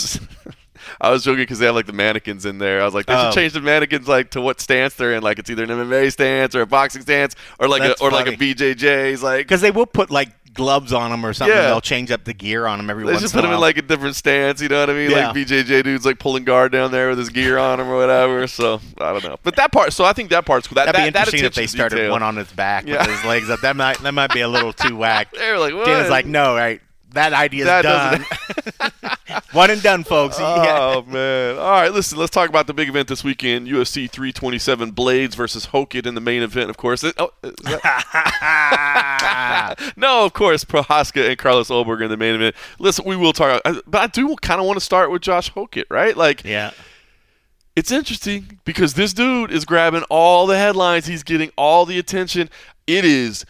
was joking because they have like the mannequins in there. I was like, they should change the mannequins like to what stance they're in. Like, it's either an MMA stance or a boxing stance or like a BJJ's. Like, because they will put like gloves on them or something. They'll change up the gear on them every once in a while. They just put them in like a different stance. You know what I mean? Like BJJ dude's like pulling guard down there with his gear on him or whatever. So I don't know. But that part. So I think that part's cool. That'd be interesting if they started one on his back with his legs up. That might be a little too whack. They're like, what? Dana's like, no, right. That idea's done. One and done, folks. Oh, man. All right, listen, let's talk about the big event this weekend. UFC 327, Blaydes versus Hokit in the main event, of course. No, of course, Prohaska and Carlos Ulberg in the main event. Listen, we will talk, but I do kind of want to start with Josh Hokit, right? Like, it's interesting because this dude is grabbing all the headlines. He's getting all the attention. It is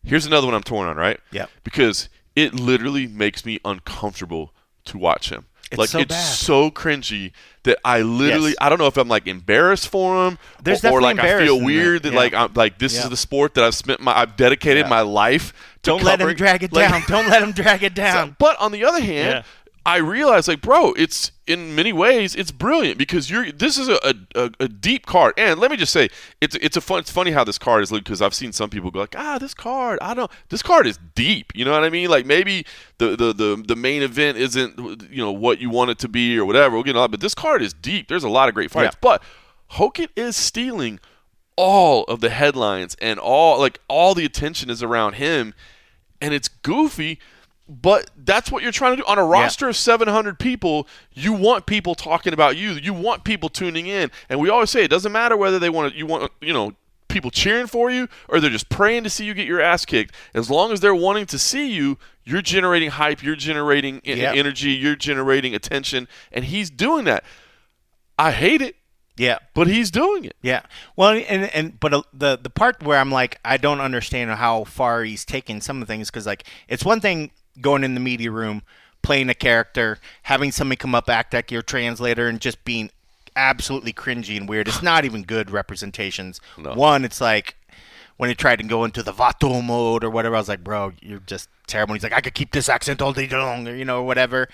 here's another one I'm torn on, right? Yeah. Because it literally makes me uncomfortable to watch him. It's so bad. So cringy that I literally I don't know if I'm like embarrassed for him or like I feel weird that like I'm like this is the sport that I've dedicated my life to Don't let him drag it down. Don't let him drag it down. So, but on the other hand, I realize, like, bro, it's in many ways it's brilliant because this is a deep card, and let me just say it's funny how this card is looked, because I've seen some people go like, this card is deep, you know what I mean? Like, maybe the main event isn't what you want it to be or whatever. We'll get on, but this card is deep. There's a lot of great fights, but Hokit is stealing all of the headlines and all the attention is around him, and it's goofy. But that's what you're trying to do. On a roster of 700 people, you want people talking about you. You want people tuning in. And we always say it doesn't matter whether you want people cheering for you or they're just praying to see you get your ass kicked. As long as they're wanting to see you, you're generating hype, you're generating energy, you're generating attention, and he's doing that. I hate it. Yeah, but he's doing it. Yeah, well, but the part where I'm like, I don't understand how far he's taking some of the things, because like, it's one thing going in the media room, playing a character, having somebody come up, act like your translator, and just being absolutely cringy and weird. It's not even good representations. No. One, it's like when he tried to go into the Vato mode or whatever, I was like, bro, you're just terrible. And he's like, I could keep this accent all day long, or whatever.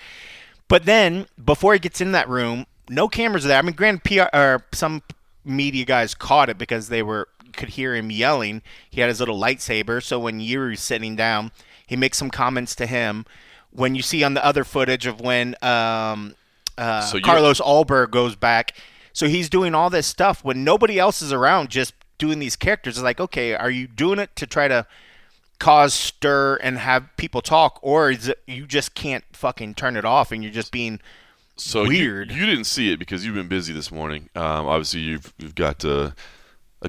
But then, before he gets in that room, no cameras are there. I mean, granted, PR or some media guys caught it because could hear him yelling. He had his little lightsaber, so when Yuri's sitting down, he makes some comments to him. When you see on the other footage of when Carlos Ulberg goes back, so he's doing all this stuff when nobody else is around, just doing these characters. It's like, okay, are you doing it to try to cause stir and have people talk, or is it you just can't fucking turn it off and you're just being weird? You didn't see it because you've been busy this morning. Obviously, you've got a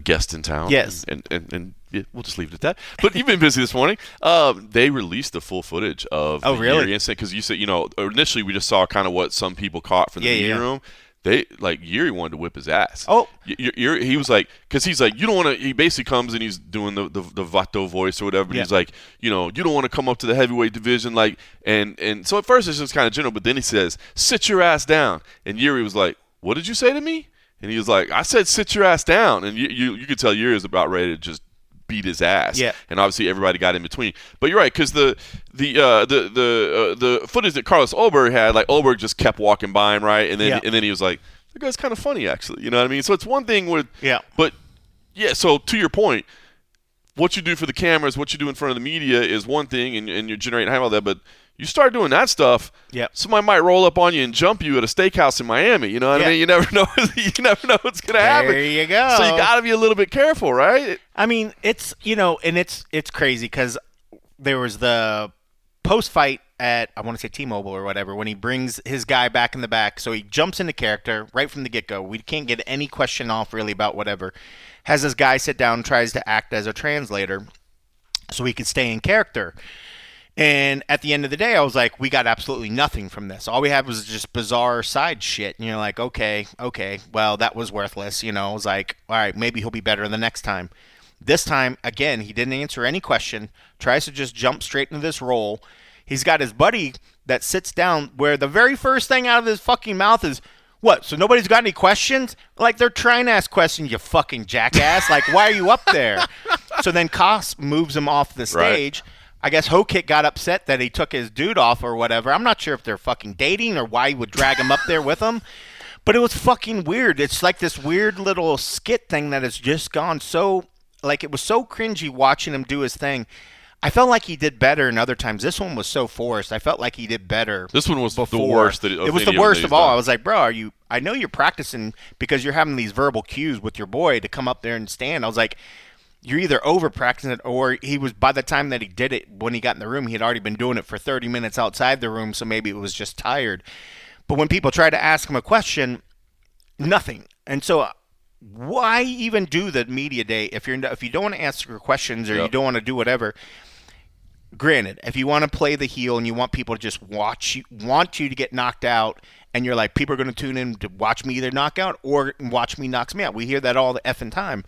guest in town. Yes, and yeah, we'll just leave it at that. But you've been busy this morning. They released the full footage of the really? Yuri incident because you said, initially we just saw kind of what some people caught from the meeting room. They Yuri wanted to whip his ass. Oh, he was like, because he's like, you don't want to. He basically comes and he's doing the Vato voice or whatever. But he's like, you don't want to come up to the heavyweight division, like, and so at first it's just kind of general, but then he says, sit your ass down, and Yuri was like, what did you say to me? And he was like, I said, sit your ass down, and you could tell Yuri was about ready to just beat his ass. Yeah. And obviously everybody got in between. But you're right, because the footage that Carlos Ulberg had, like Ulberg just kept walking by him, right? And then he was like, that guy's kind of funny, actually. You know what I mean? So it's one thing with but so to your point, what you do for the cameras, what you do in front of the media is one thing, and you're generating hype all that, but you start doing that stuff, somebody might roll up on you and jump you at a steakhouse in Miami. You know what I mean? You never know. You never know what's going to happen. There you go. So you got to be a little bit careful, right? I mean, it's and it's crazy because there was the post-fight at, I want to say T-Mobile or whatever, when he brings his guy back in the back. So he jumps into character right from the get-go. We can't get any question off really about whatever. Has this guy sit down, tries to act as a translator so he can stay in character. And at the end of the day, I was like, we got absolutely nothing from this. All we had was just bizarre side shit. And you're like, okay, well, that was worthless. I was like, all right, maybe he'll be better the next time. This time, again, he didn't answer any question, tries to just jump straight into this role. He's got his buddy that sits down where the very first thing out of his fucking mouth is, what, so nobody's got any questions? Like, they're trying to ask questions, you fucking jackass. Like, why are you up there? So then Koss moves him off the stage. Right. I guess Hokit got upset that he took his dude off or whatever. I'm not sure if they're fucking dating or why he would drag him up there with him. But it was fucking weird. It's like this weird little skit thing that has just gone so, like, it was so cringy watching him do his thing. I felt like he did better in other times. This one was so forced. I felt like he did better. This one was before. The worst. It was the worst of all. I was like, bro, I know you're practicing because you're having these verbal cues with your boy to come up there and stand. I was like, you're either over practicing it or he was, by the time that he did it, when he got in the room, he had already been doing it for 30 minutes outside the room, so maybe it was just tired. But when people try to ask him a question, nothing. And so why even do the media day if you don't want to answer questions or you don't want to do whatever? Granted, if you want to play the heel and you want people to just want you to get knocked out, and you're like, people are going to tune in to watch me either knock out or watch me knocks me out. We hear that all the effing time.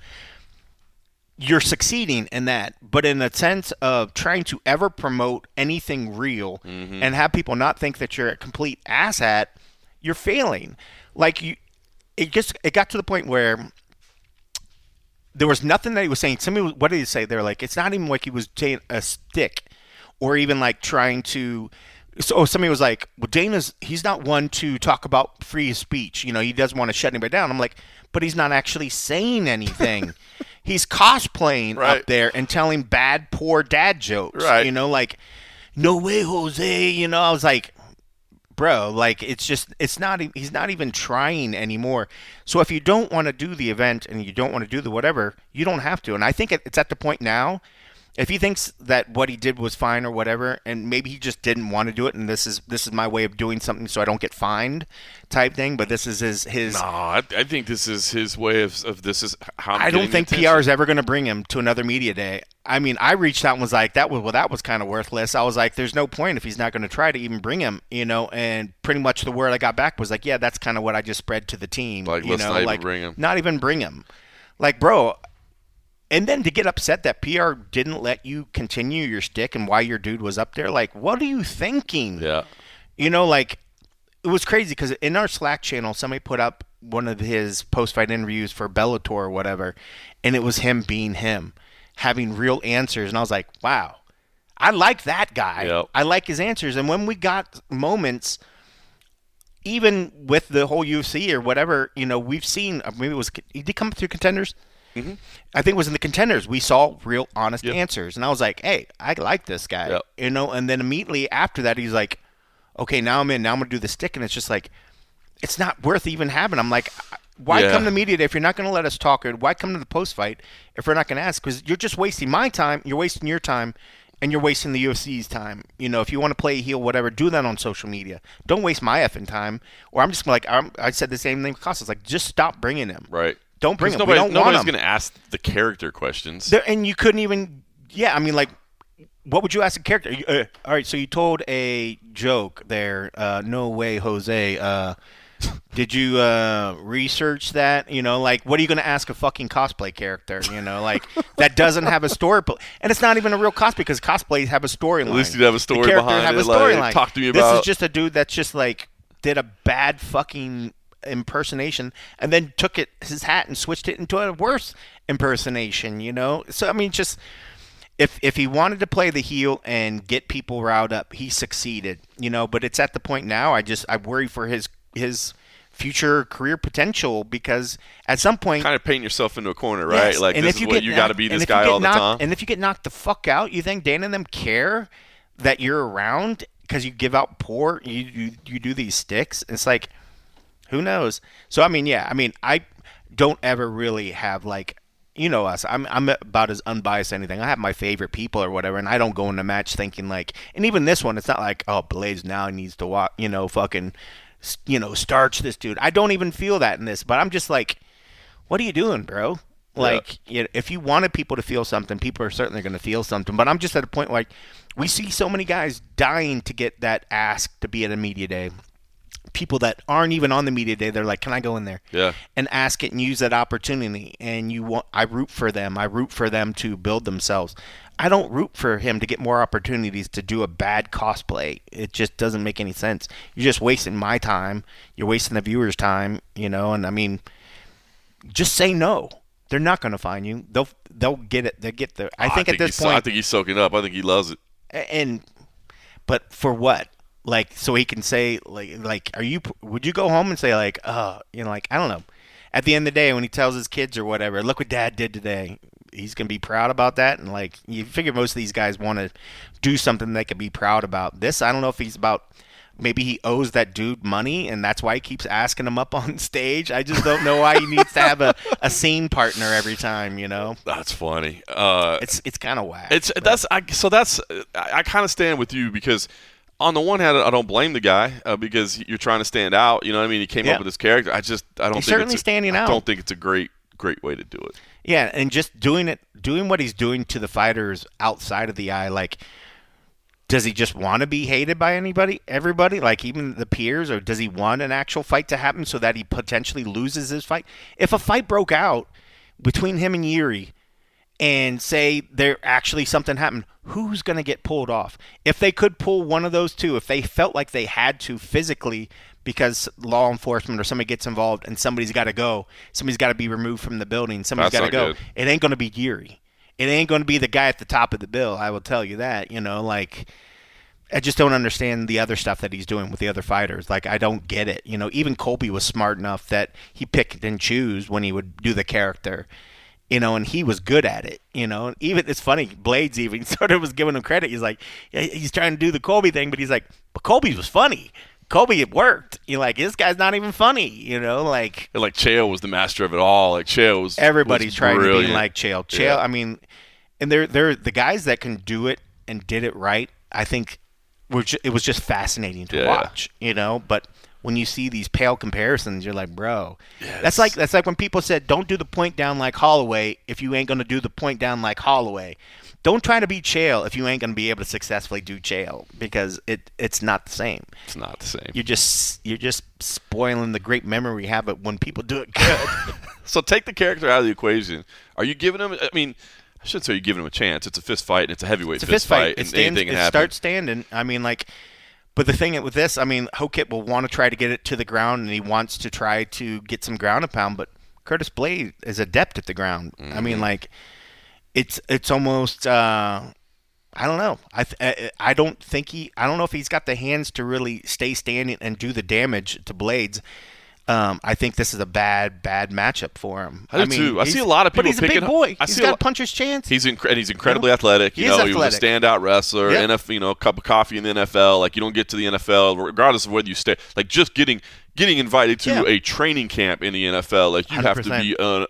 You're succeeding in that, but in the sense of trying to ever promote anything real and have people not think that you're a complete asshat, you're failing. Like it got to the point where there was nothing that he was saying. What did he say? They're like, it's not even like he was saying a stick, or even like trying to. So somebody was like, well, he's not one to talk about free speech. He doesn't want to shut anybody down. I'm like, but he's not actually saying anything. He's cosplaying up there and telling bad, poor dad jokes. Right. Like, no way, Jose. I was like, bro, like, he's not even trying anymore. So if you don't want to do the event and you don't want to do the whatever, you don't have to. And I think it's at the point now, if he thinks that what he did was fine or whatever, and maybe he just didn't want to do it, and this is my way of doing something so I don't get fined, type thing. But this is his. No, I think this is his way of this is how. I don't think PR is ever going to bring him to another media day. I mean, I reached out and was like, that was kind of worthless. I was like, there's no point if he's not going to try to even bring him, And pretty much the word I got back was like, yeah, that's kind of what I just spread to the team. Like, let's not even bring him. Not even bring him. Like, bro. And then to get upset that PR didn't let you continue your stick and why your dude was up there, like, what are you thinking? Yeah. Like, it was crazy because in our Slack channel, somebody put up one of his post-fight interviews for Bellator or whatever, and it was him being him, having real answers. And I was like, wow, I like that guy. Yep. I like his answers. And when we got moments, even with the whole UFC or whatever, we've seen, maybe it was, he did come through Contenders. Mm-hmm. I think it was in the Contenders. We saw real, honest answers. And I was like, hey, I like this guy. Yep. And then immediately after that, he's like, okay, now I'm in. Now I'm going to do the stick. And it's just like, it's not worth even having. I'm like, why come to media day if you're not going to let us talk? Or why come to the post-fight if we're not going to ask? Because you're just wasting my time. You're wasting your time. And you're wasting the UFC's time. If you want to play heel, whatever, do that on social media. Don't waste my effing time. Or I'm just like, I said the same thing with Costas. Like, just stop bringing him. Right. Don't bring him. Nobody's want him. going to ask the character questions. And you couldn't even. Yeah, I mean, like, what would you ask a character? All right, so you told a joke there. No way, Jose. Did you research that? You know, like, what are you going to ask a fucking cosplay character? You know, like, that doesn't have a story. And it's not even a real cosplay because cosplays have a storyline. At least you'd have a story behind have it. A storyline. Like, talk to me about. This is just a dude that's just, like, did a bad fucking impersonation and then took his hat and switched it into a worse impersonation, you know? So, I mean, just... If he wanted to play the heel and get people riled up, he succeeded, you know. But it's at the point now. I worry for his future career potential because at some point, kind of painting yourself into a corner, right? Yes, like, this is what you got to be this guy all the time. And if you get knocked the fuck out, you think Dana and them care that you're around because you give out port, you do these sticks. It's like, who knows? So I mean, yeah, I mean, I don't ever really have like. You know us. I'm about as unbiased as anything. I have my favorite people or whatever, and I don't go in a match thinking like. And even this one, it's not like, oh, Blaydes now needs to walk, you know, fucking, you know, starch this dude. I don't even feel that in this, but I'm just like, what are you doing, bro? Like, if you wanted people to feel something, people are certainly going to feel something. But I'm just at a point like, we see so many guys dying to get that ask to be at a media day. People that aren't even on the media day, they're like, can I go in there and ask it and use that opportunity? And I root for them. I root for them to build themselves. I don't root for him to get more opportunities to do a bad cosplay. It just doesn't make any sense. You're just wasting my time. You're wasting the viewers' time, you know. And I mean, just say no. They're not going to find you. They'll get it. They'll get there. I think at this point, I think he's soaking up. I think he loves it. But for what? Like, so he can say, like, would you go home and say, like, you know, like, I don't know. At the end of the day, when he tells his kids or whatever, look what Dad did today, he's going to be proud about that. And, like, you figure most of these guys want to do something they can be proud about. This, I don't know if he's about, maybe he owes that dude money, and that's why he keeps asking him up on stage. I just don't know why he needs to have a scene partner every time, you know? That's funny. It's kind of whack. I kind of stand with you because – on the one hand, I don't blame the guy because you're trying to stand out. You know what I mean? He came up with this character. I don't think it's a great way to do it. Yeah, and just doing what he's doing to the fighters outside of the eye. Like, does he just want to be hated by everybody, like even the peers, or does he want an actual fight to happen so that he potentially loses his fight? If a fight broke out between him and Yuri, and say there actually something happened, who's going to get pulled off? If they could pull one of those two, if they felt like they had to physically because law enforcement or somebody gets involved and somebody's got to go, somebody's got to be removed from the building, somebody's got to go, it ain't going to be Yuri. It ain't going to be the guy at the top of the bill, I will tell you that. You know, like, I just don't understand the other stuff that he's doing with the other fighters. Like, I don't get it. You know, even Colby was smart enough that he picked and choose when he would do the character. You know, and he was good at it, you know. Even it's funny, Blaydes even sort of was giving him credit. He's like, yeah, he's trying to do the Colby thing, but he's like, but Colby was funny. Colby, it worked. You're like, this guy's not even funny, you know, like. And like Chael was the master of it all. Like Chael was. Everybody's trying brilliant. to be like Chael. Chael, I mean, and they're the guys that can do it and did it right. I think it was just fascinating to watch, you know. But when you see these pale comparisons, you're like, bro, that's like when people said, don't do the point down like Holloway if you ain't gonna do the point down like Holloway. Don't try to be Chael if you ain't gonna be able to successfully do Chael, because it's not the same. It's not the same. You're just spoiling the great memory we have of when people do it good. So take the character out of the equation. Are you giving him? I mean, I shouldn't say you're giving him a chance. It's a fist fight. And it's a heavyweight fist fight. And anything can happen. It starts standing. I mean, like. But the thing with this, I mean, Hokit will want to try to get it to the ground, and he wants to try to get some ground and pound. But Curtis Blaydes is adept at the ground. Mm-hmm. I mean, like, it's almost I don't know. I don't know if he's got the hands to really stay standing and do the damage to Blaydes. I think this is a bad matchup for him. I do too. I see a lot of people picking. But he's a big boy. He's got a puncher's chance. He's incredibly athletic. He was a standout wrestler. Yep. A cup of coffee in the NFL. Like, you don't get to the NFL regardless of whether you stay. Like, just getting invited to a training camp in the NFL. Like, you 100%. Have to be a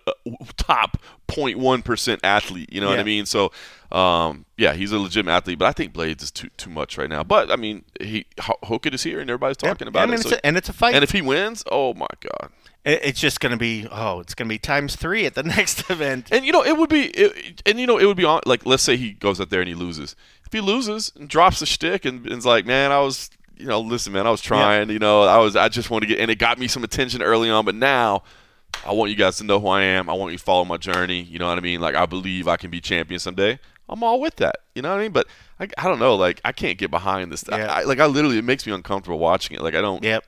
top 0.1% athlete. You know what I mean? So, he's a legitimate athlete, but I think Blaydes is too much right now. But I mean, Hokit is here, and everybody's talking about it. And it's a fight. And if he wins, oh my God! It's just going to be it's going to be times 3 at the next event. And it would be, like, let's say he goes out there and he loses. If he loses and drops the shtick and is like, man, I was, listen, man, I was trying. I just want to get, and it got me some attention early on, but now I want you guys to know who I am. I want you to follow my journey. You know what I mean? Like, I believe I can be champion someday. I'm all with that. You know what I mean? But I don't know. Like, I can't get behind this. Yeah. I literally, it makes me uncomfortable watching it. Like, I don't. Yep.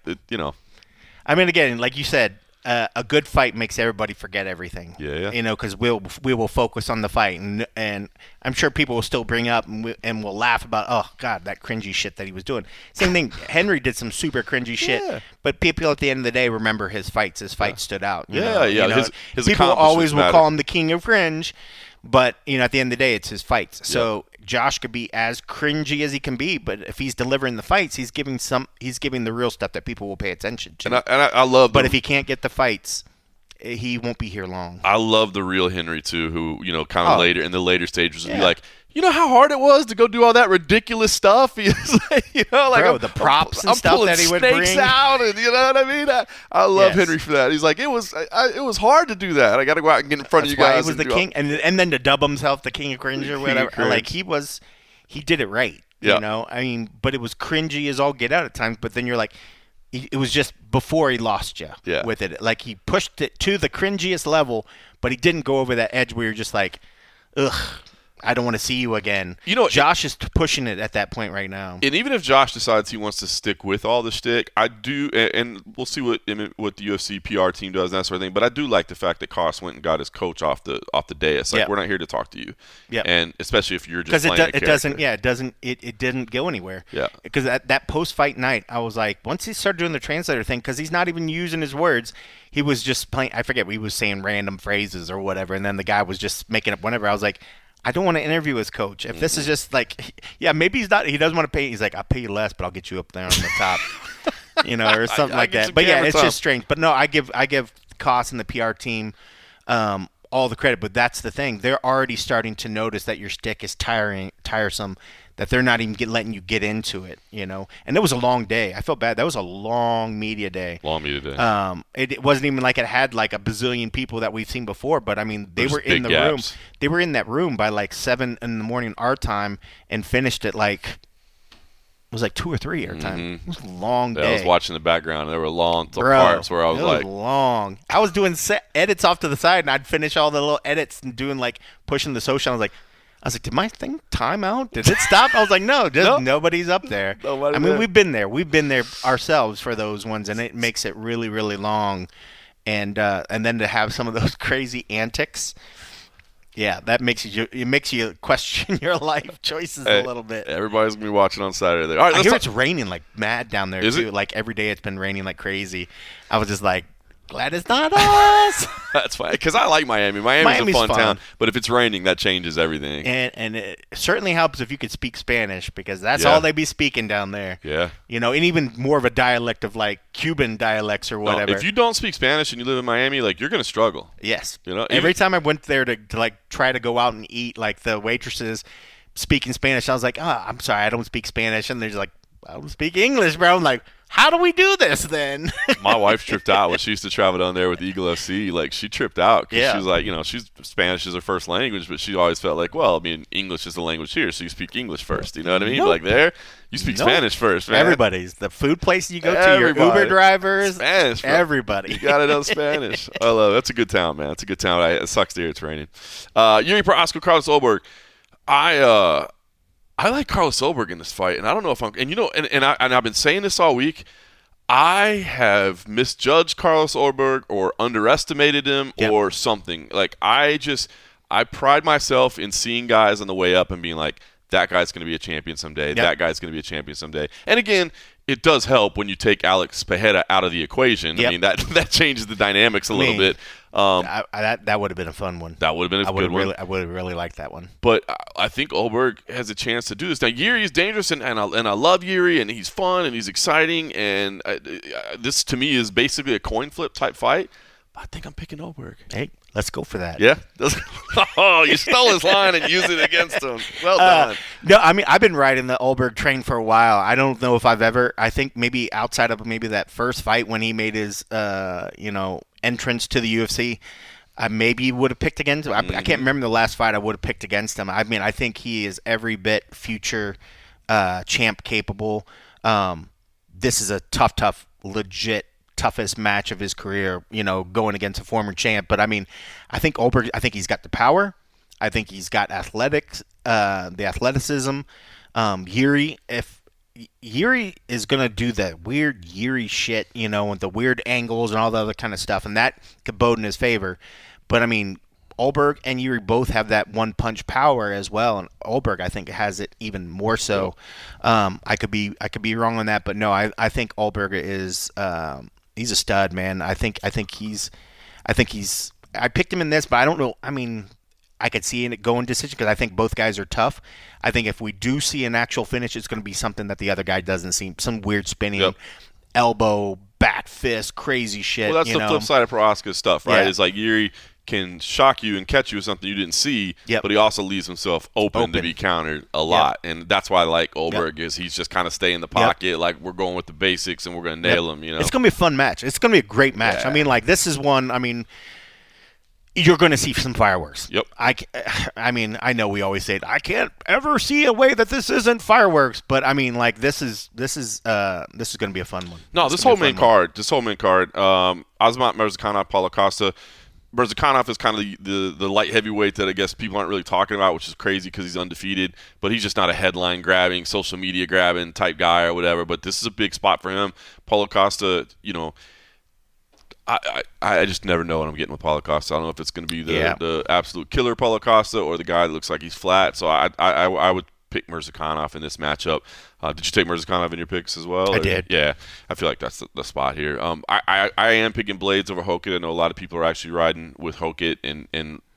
I mean, again, like you said, a good fight makes everybody forget everything. Yeah. Because we will focus on the fight, and I'm sure people will still bring up and we'll laugh about, oh God, that cringy shit that he was doing. Same thing. Henry did some super cringy shit, but people at the end of the day remember his fights. His fight stood out. His people always will matter. call him the king of cringe, but at the end of the day, it's his fights. So Josh could be as cringy as he can be, but if he's delivering the fights, he's giving the real stuff that people will pay attention to. And I love. But if he can't get the fights, he won't be here long. I love the real Henry too, who kind of later in the later stages would be like, how hard it was to go do all that ridiculous stuff. He's like, Bro, the props and stuff that he would bring. I'm pulling snakes out, and you know what I mean. I love Henry for that. He's like, it was hard to do that. I got to go out and get in front of you guys. He was the king, and then to dub himself the king of cringe or whatever. Like he did it right. I mean, but it was cringy as all get out at times. But then you're like, it was just before he lost you with it. Like he pushed it to the cringiest level, but he didn't go over that edge where you're just like, ugh. I don't want to see you again. Josh is pushing it at that point right now. And even if Josh decides he wants to stick with all the shtick, I do, and we'll see what the UFC PR team does and that sort of thing. But I do like the fact that Koss went and got his coach off the dais. Like, we're not here to talk to you. Yeah. And especially if you're just playing it didn't go anywhere. Yeah. Because at that post-fight night, I was like, once he started doing the translator thing, because he's not even using his words, he was just playing. I forget, he was saying random phrases or whatever, and then the guy was just making up whatever. I was like, I don't want to interview his coach. If this is just like, maybe he's not. He doesn't want to pay. He's like, I'll pay you less, but I'll get you up there on the top, or something like that. But it's just strange. But no, I give Koss and the PR team all the credit. But that's the thing; they're already starting to notice that your stick is tiresome. That they're not even letting you get into it, And it was a long day. I felt bad. That was a long media day. It wasn't even like it had like a bazillion people that we've seen before. But I mean, they were in the room. They were in that room by like 7 a.m. our time and finished at like it was like 2 or 3 our time. It was a long day. I was watching the background. And there were long parts where I was like, long. I was doing edits off to the side, and I'd finish all the little edits and doing like pushing the social. I was like, did my thing time out? Did it stop? I was like, no, nobody's up there. We've been there. We've been there ourselves for those ones, and it makes it really, really long. And then to have some of those crazy antics, that makes you question your life choices a little bit. Everybody's gonna be watching on Saturday. All right, I hear it's raining like mad down there too. Like every day it's been raining like crazy. I was just like, glad it's not us. That's fine, because I like Miami. Miami's a fun town, but if it's raining, that changes everything. And it certainly helps if you could speak Spanish, because that's all they be speaking down there. Yeah. And even more of a dialect of like Cuban dialects or whatever. If you don't speak Spanish and you live in Miami, like you're gonna struggle. Yes. Every time I went there to like try to go out and eat, like the waitresses speaking Spanish, I was like, I'm sorry, I don't speak Spanish, and they're just like, I don't speak English, bro. I'm like, how do we do this then? My wife tripped out when she used to travel down there with Eagle FC. Like, she tripped out because she was like, Spanish is her first language, but she always felt like, well, I mean, English is the language here, so you speak English first. You know what I mean? Nope. Like there, you speak Spanish first, man. Everybody's. The food place you go to, your Uber drivers, Spanish, bro. Everybody. You got to know Spanish. I love it. That's a good town, man. It's a good town. It sucks to hear it's raining. Yuri Prochazka, Carlos Ulberg. I like Carlos Ulberg in this fight, and I don't know if I'm – and I've been saying this all week. I have misjudged Carlos Ulberg or underestimated him or something. Like, I pride myself in seeing guys on the way up and being like, that guy's going to be a champion someday. That guy's going to be a champion someday. And again, it does help when you take Alex Pereira out of the equation. I mean, that changes the dynamics a little bit. That would have been a fun one. That would have been a good one. I would have really liked that one. But I think Ulberg has a chance to do this. Now, Yuri is dangerous, and I love Yuri, and he's fun, and he's exciting, and this, to me, is basically a coin flip type fight. I think I'm picking Ulberg. Hey, Let's go for that. Yeah. Oh, you stole his line and used it against him. Well done. No, I mean, I've been riding the Ulberg train for a while. I don't know if I've ever. I think maybe outside of maybe that first fight when he made his, entrance to the UFC, I maybe would have picked against him. I can't remember the last fight I would have picked against him. I mean, I think he is every bit future champ capable. This is a tough, legit toughest match of his career, going against a former champ. But I mean, I think Ulberg, I think he's got the power. I think he's got athletics, the athleticism. If Yuri is going to do the weird Yuri shit, with the weird angles and all the other kind of stuff, and that could bode in his favor. But I mean, Ulberg and Yuri both have that one-punch power as well, and Ulberg, I think, has it even more so. I could be wrong on that, but no, I think Ulberg is he's a stud, man. I think he's I picked him in this, but I don't know. I mean, I could see it going decision because I think both guys are tough. I think if we do see an actual finish, it's going to be something that the other guy doesn't see. Some weird spinning elbow, bat fist, crazy shit. Well, that's the flip side of Prohaska's stuff, right? Yeah. It's like Yuri can shock you and catch you with something you didn't see, but he also leaves himself open to be countered a lot. And that's why I like Ulberg is he's just kind of stay in the pocket, like we're going with the basics and we're going to nail him, It's going to be a fun match. It's going to be a great match. Yeah. I mean, like, this is one, I mean, you're going to see some fireworks. Yep. I mean, I know we always say it. I can't ever see a way that this isn't fireworks, but I mean, like, this is going to be a fun one. No, this whole main card, Azamat Murzakanov, Paulo Costa. Murzakanov is kind of the light heavyweight that I guess people aren't really talking about, which is crazy because he's undefeated. But he's just not a headline grabbing, social media grabbing type guy or whatever. But this is a big spot for him. Paulo Costa, I just never know what I'm getting with Paulo Costa. I don't know if it's going to be the absolute killer Paulo Costa or the guy that looks like he's flat. So I would pick Murzakanov in this matchup. Did you take Murzakanov in your picks as well? I did. Yeah, I feel like that's the spot here. I am picking Blaydes over Hokit. I know a lot of people are actually riding with Hokit, and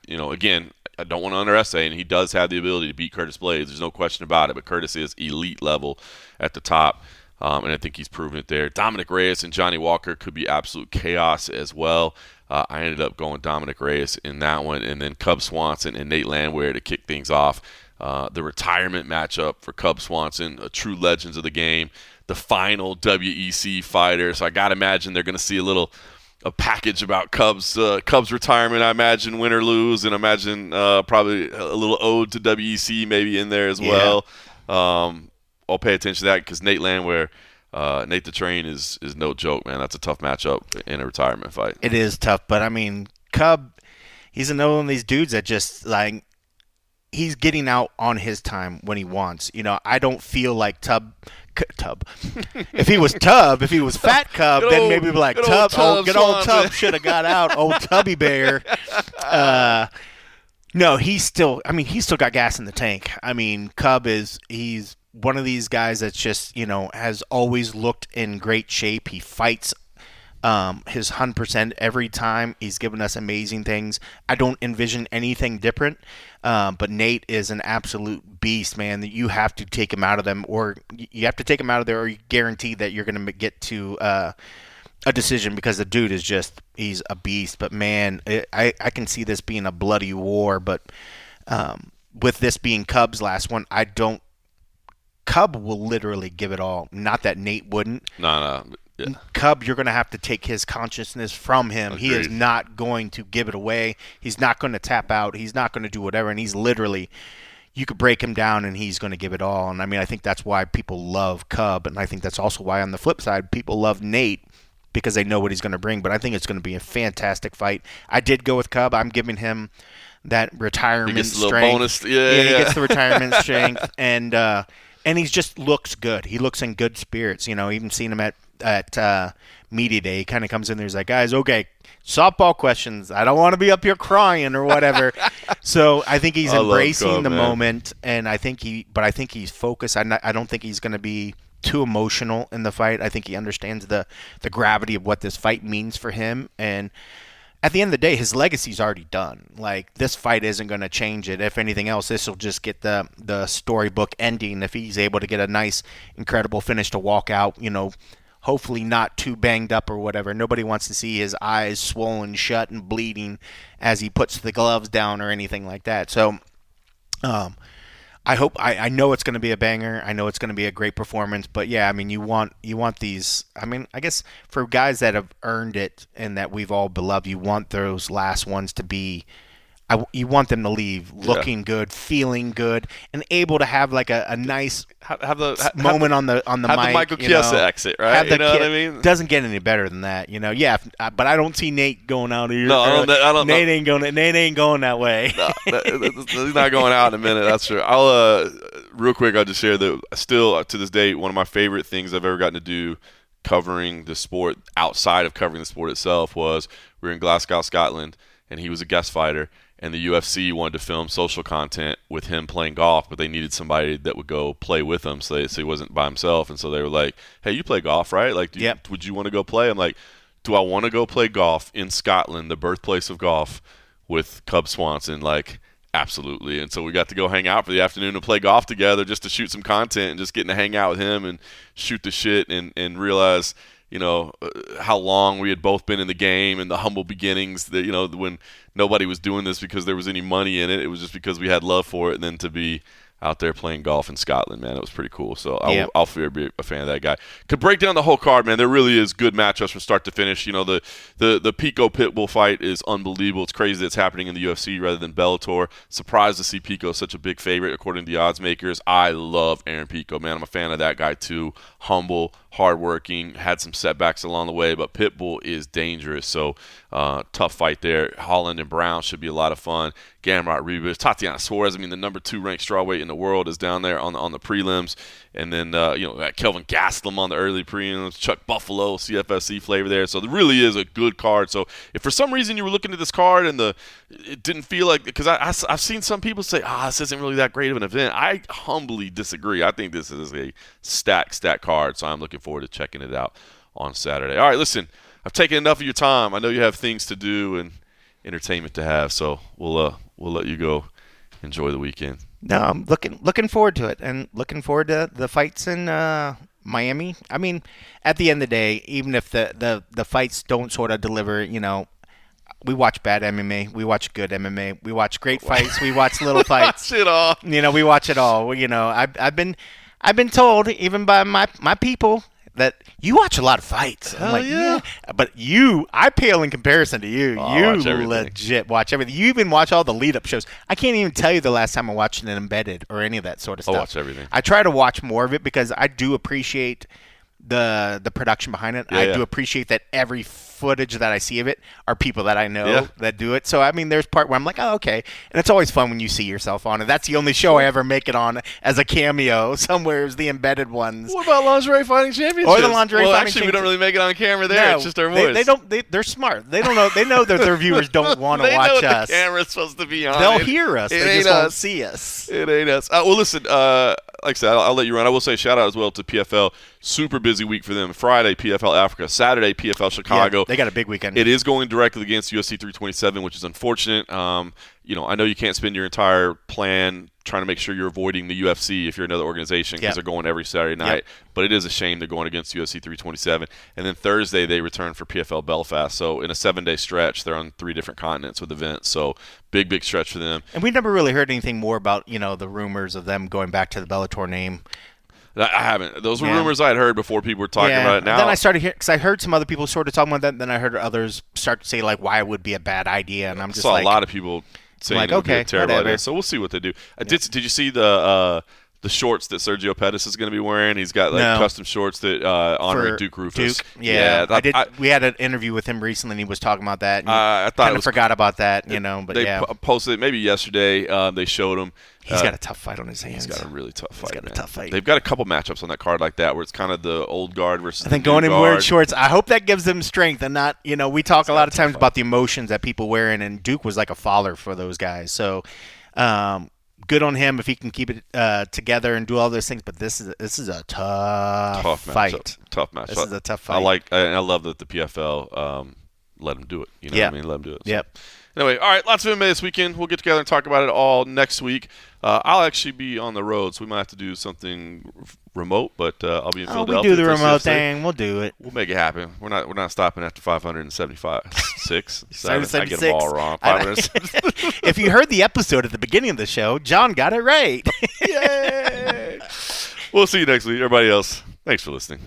again, I don't want to underestimate, and he does have the ability to beat Curtis Blaydes. There's no question about it, but Curtis is elite level at the top. And I think he's proven it there. Dominic Reyes and Johnny Walker could be absolute chaos as well. I ended up going Dominic Reyes in that one, and then Cub Swanson and Nate Landwehr to kick things off. The retirement matchup for Cub Swanson, a true legends of the game, the final WEC fighter. So I got to imagine they're going to see a package about Cubs retirement, I imagine, win or lose, and imagine probably a little ode to WEC maybe in there as well. I'll pay attention to that because Nate Landwehr, Nate the Train is no joke, man. That's a tough matchup in a retirement fight. It is tough, but I mean, Cub, he's another one of these dudes that just like he's getting out on his time when he wants. I don't feel like Tub. If he was Fat Cub, then maybe we'd be like Tub. Good old Tub should have got out. Old Tubby Bear. No, he's still got gas in the tank. I mean, Cub he's one of these guys that's just, has always looked in great shape. He fights his 100% every time. He's given us amazing things. I don't envision anything different. But Nate is an absolute beast, man. That you have to take him out of them, or you have to take him out of there, or you guarantee that you're going to get to a decision because the dude is he's a beast. But man, I can see this being a bloody war. But with this being Cub's last one, Cub will literally give it all. Not that Nate wouldn't. No. Yeah. Cub, you're going to have to take his consciousness from him. Agreed. He is not going to give it away. He's not going to tap out. He's not going to do whatever. And he's literally, you could break him down and he's going to give it all. And I mean, I think that's why people love Cub. And I think that's also why on the flip side, people love Nate because they know what he's going to bring. But I think it's going to be a fantastic fight. I did go with Cub. I'm giving him that retirement strength. Bonus. Yeah, he gets the retirement strength. And he just looks good. He looks in good spirits. Even seen him at media day. He kind of comes in there. He's like, guys, okay, softball questions. I don't want to be up here crying or whatever. So I think he's embracing the moment, and I think he's focused. I don't think he's going to be too emotional in the fight. I think he understands the gravity of what this fight means for him, and at the end of the day, his legacy's already done. Like, this fight isn't going to change it. If anything else, this will just get the storybook ending if he's able to get a nice, incredible finish to walk out, hopefully not too banged up or whatever. Nobody wants to see his eyes swollen shut and bleeding as he puts the gloves down or anything like that. So I know it's going to be a banger. I know it's going to be a great performance. But yeah, I mean, you want these. I mean, I guess for guys that have earned it and that we've all beloved, you want those last ones to be. You want them to leave looking good, feeling good, and able to have like a nice moment on the have mic. The Michael Chiesa exit, right? You know what I mean? Doesn't get any better than that, you know. Yeah, but I don't see Nate going out here. No, I don't. Nate ain't going that way. No, he's not going out in a minute. That's true. I'll real quick. I'll just share that still to this day, one of my favorite things I've ever gotten to do covering the sport outside of covering the sport itself was we were in Glasgow, Scotland, and he was a guest fighter. And the UFC wanted to film social content with him playing golf, but they needed somebody that would go play with him so he wasn't by himself. And so they were like, hey, you play golf, right? Like, would you want to go play? I'm like, do I want to go play golf in Scotland, the birthplace of golf, with Cub Swanson? Like, absolutely. And so we got to go hang out for the afternoon and play golf together just to shoot some content and just getting to hang out with him and shoot the shit and realize – how long we had both been in the game and the humble beginnings that, when nobody was doing this because there was any money in it. It was just because we had love for it. And then to be out there playing golf in Scotland, man, it was pretty cool. So I'll be a fan of that guy. Could break down the whole card, man. There really is good matchups from start to finish. The Pico Pitbull fight is unbelievable. It's crazy that it's happening in the UFC rather than Bellator. Surprised to see Pico such a big favorite according to the odds makers. I love Aaron Pico, man. I'm a fan of that guy too. Humble, hardworking, had some setbacks along the way, but Pitbull is dangerous. So tough fight there. Holland and Brown should be a lot of fun. Gamrot Rivas, Tatiana Suarez. I mean, the number 2 ranked strawweight in the world is down there on the prelims. And then, Kelvin Gastelum on the early prelims, Chuck Buffalo, CFFC flavor there. So there really is a good card. So if for some reason you were looking at this card and it didn't feel like – because I've seen some people say, this isn't really that great of an event. I humbly disagree. I think this is a stacked card. So I'm looking forward to checking it out on Saturday. All right, listen, I've taken enough of your time. I know you have things to do and entertainment to have. So we'll let you go enjoy the weekend. No, I'm looking forward to it and looking forward to the fights in Miami. I mean, at the end of the day, even if the fights don't sort of deliver, we watch bad MMA, we watch good MMA, we watch great fights, we watch little fights. Watch it all. We watch it all. I've been told even by my people that you watch a lot of fights. I'm like, yeah. But I pale in comparison to you. You legit watch everything. You even watch all the lead-up shows. I can't even tell you the last time I watched an Embedded or any of that sort of stuff. I watch everything. I try to watch more of it because I do appreciate the production behind it. I do appreciate that every footage that I see of it are people that I know that do it. So, I mean, there's part where I'm like, oh, okay. And it's always fun when you see yourself on it. That's the only show I ever make it on as a cameo. Somewhere is the Embedded ones. What about Lingerie Fighting Championships? Or the Lingerie Fighting Actually, we don't really make it on camera there. No, it's just our voice. They're smart. They don't know. They know that their viewers don't want to watch what us. The camera's supposed to be on. They'll hear us. They just won't see us. It ain't us. Well, listen, like I said, I'll let you run. I will say shout out as well to PFL. Super busy week for them. Friday, PFL Africa. Saturday, PFL Chicago. Yeah, they got a big weekend. It is going directly against UFC 327, which is unfortunate. I know you can't spend your entire plan trying to make sure you're avoiding the UFC if you're another organization because they're going every Saturday night. But it is a shame they're going against UFC 327. And then Thursday, they return for PFL Belfast. So in a 7-day stretch, they're on 3 different continents with events. So big stretch for them. And we never really heard anything more about, the rumors of them going back to the Bellator name. I haven't. Those were rumors I had heard before people were talking about it now. And then I started hearing, because I heard some other people sort of talking about that, then I heard others start to say, like, why it would be a bad idea. And I'm just saw a lot of people saying it would be a terrible idea. So we'll see what they do. Did you see the shorts that Sergio Pettis is going to be wearing? He's got custom shorts that honoring Duke Rufus. Duke. Yeah. We had an interview with him recently, and he was talking about that. I thought forgot about that, but they posted it maybe yesterday. They showed him. He's got a tough fight on his hands. He's got a really tough fight. He's got a tough fight. They've got a couple matchups on that card like that where it's kind of the old guard versus I think going in wearing shorts, I hope that gives them strength and not, we talk a lot of times about the emotions that people wear in, and Duke was like a faller for those guys. So, good on him if he can keep it together and do all those things. But this is a tough fight. Tough match. This is a tough fight. I love that the PFL let them do it. You know Yep. what I mean? Let them do it. So. Yep. Anyway, all right, lots of MMA this weekend. We'll get together and talk about it all next week. I'll actually be on the road, so we might have to do something remote, but I'll be in Philadelphia. We do the for remote CFC. thing. We'll do it. We'll make it happen. We're not stopping after 576. 7. I get 776. them all wrong. 576. If you heard the episode at the beginning of the show, John got it right. Yay! We'll see you next week. Everybody else, thanks for listening.